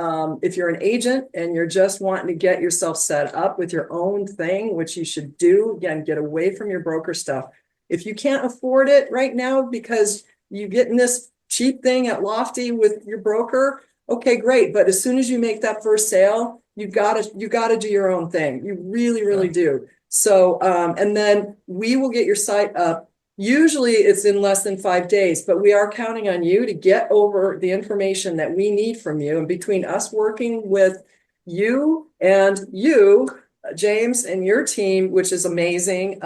if you're an agent and you're just wanting to get yourself set up with your own thing, which you should do, again, get away from your broker stuff. If you can't afford it right now because you getting this cheap thing at Lofty with your broker, okay, great. But as soon as you make that first sale, you gotta do your own thing. You really, really do. So, and then we will get your site up. Usually it's in less than 5 days, but we are counting on you to get over the information that we need from you. And between us working with you and you, James, and your team, which is amazing,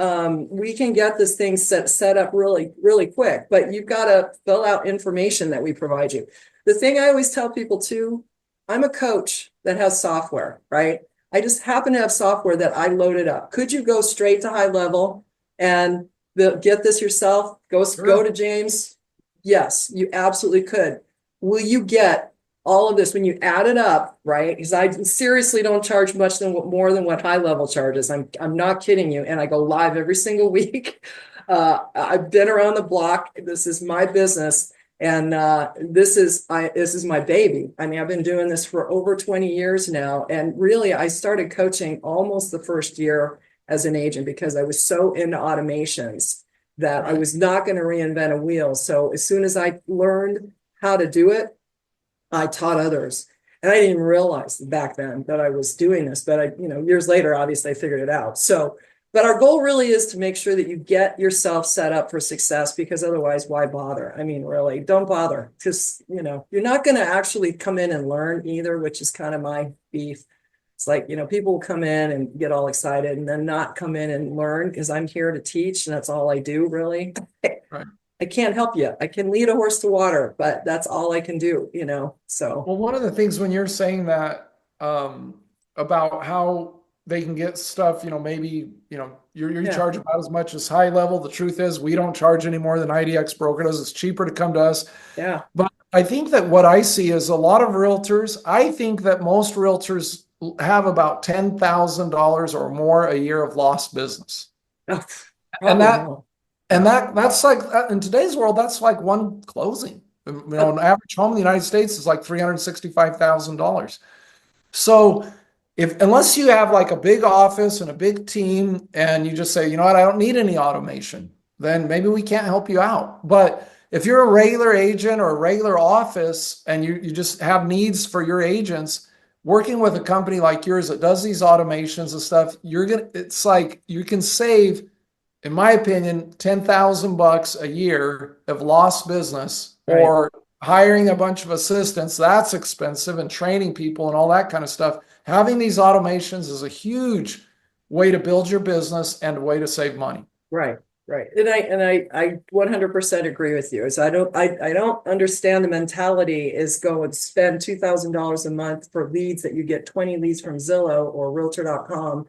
we can get this thing set up really, really quick. But you've got to fill out information that we provide you. The thing I always tell people too, I'm a coach that has software, right? I just happen to have software that I loaded up. Could you go straight to HighLevel and get this yourself? Go to James. Yes, you absolutely could. Will you get all of this when you add it up, right? Because I seriously don't charge much more than what HighLevel charges. I'm not kidding you. And I go live every single week. I've been around the block. This is my business. And this is my baby. I mean, I've been doing this for over 20 years now. And really, I started coaching almost the first year as an agent because I was so into automations that I was not going to reinvent a wheel. So as soon as I learned how to do it, I taught others. And I didn't even realize back then that I was doing this, but years later, obviously I figured it out. So, but our goal really is to make sure that you get yourself set up for success, because otherwise, why bother? I mean, really, don't bother, because, you're not going to actually come in and learn either, which is kind of my beef. It's like, people will come in and get all excited and then not come in and learn, because I'm here to teach and that's all I do, really. Right. I can't help you. I can lead a horse to water, but that's all I can do, so. Well, one of the things when you're saying that about how they can get stuff, maybe, you charge about as much as HighLevel. The truth is we don't charge any more than IDX broker does. It's cheaper to come to us. Yeah. But I think that what I see is a lot of realtors, I think that most realtors have about $10,000 or more a year of lost business. Oh, and that's like, in today's world, that's like one closing. An average home in the United States is like $365,000. So unless you have like a big office and a big team and you just say, you know what, I don't need any automation, then maybe we can't help you out. But if you're a regular agent or a regular office and you just have needs for your agents, working with a company like yours that does these automations and stuff, it's like you can save, in my opinion, $10,000 a year of lost business, or hiring a bunch of assistants. That's expensive, and training people and all that kind of stuff. Having these automations is a huge way to build your business and a way to save money. Right. And I 100% agree with you. So I don't understand the mentality is go and spend $2,000 a month for leads that you get 20 leads from Zillow or Realtor.com,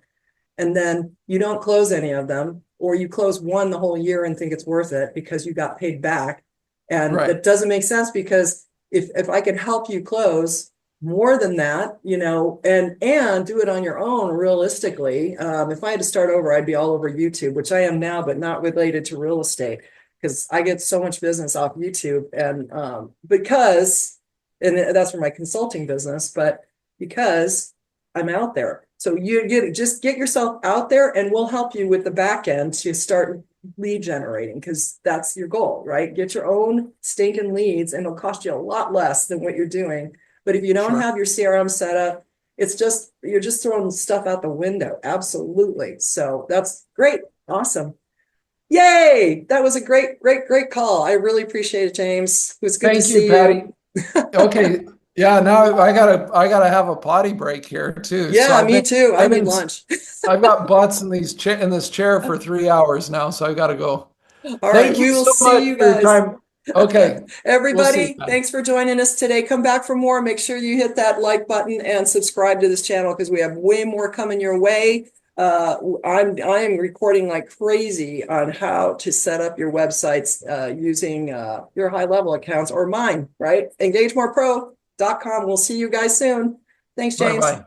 and then you don't close any of them, or you close one the whole year and think it's worth it because you got paid back. And that doesn't make sense, because if I could help you close more than that, and do it on your own realistically. If I had to start over, I'd be all over YouTube, which I am now, but not related to real estate, because I get so much business off YouTube. And and that's for my consulting business, but because I'm out there. So just get yourself out there and we'll help you with the back end to start lead generating, because that's your goal, right? Get your own stinking leads, and it'll cost you a lot less than what you're doing. But if you don't Sure. have your CRM set up, it's just, you're just throwing stuff out the window. Absolutely. So that's great. Awesome. Yay. That was a great, great, great call. I really appreciate it, James. It was good to Thank you, see Patti. you. Okay. Yeah, now I gotta have a potty break here too. So Yeah, me too. I need lunch. I've got butts in in this chair for 3 hours now, so I gotta go. All right. Thank you We will so see much you for your guys. time. Okay. We'll see you, Everybody, Patti. thanks for joining us today. Come back for more. Make sure you hit that like button and subscribe to this channel, because we have way more coming your way. I'm recording like crazy on how to set up your websites using your HighLevel accounts or mine, right? EngageMorePro.com. We'll see you guys soon. Thanks, Bye James. bye.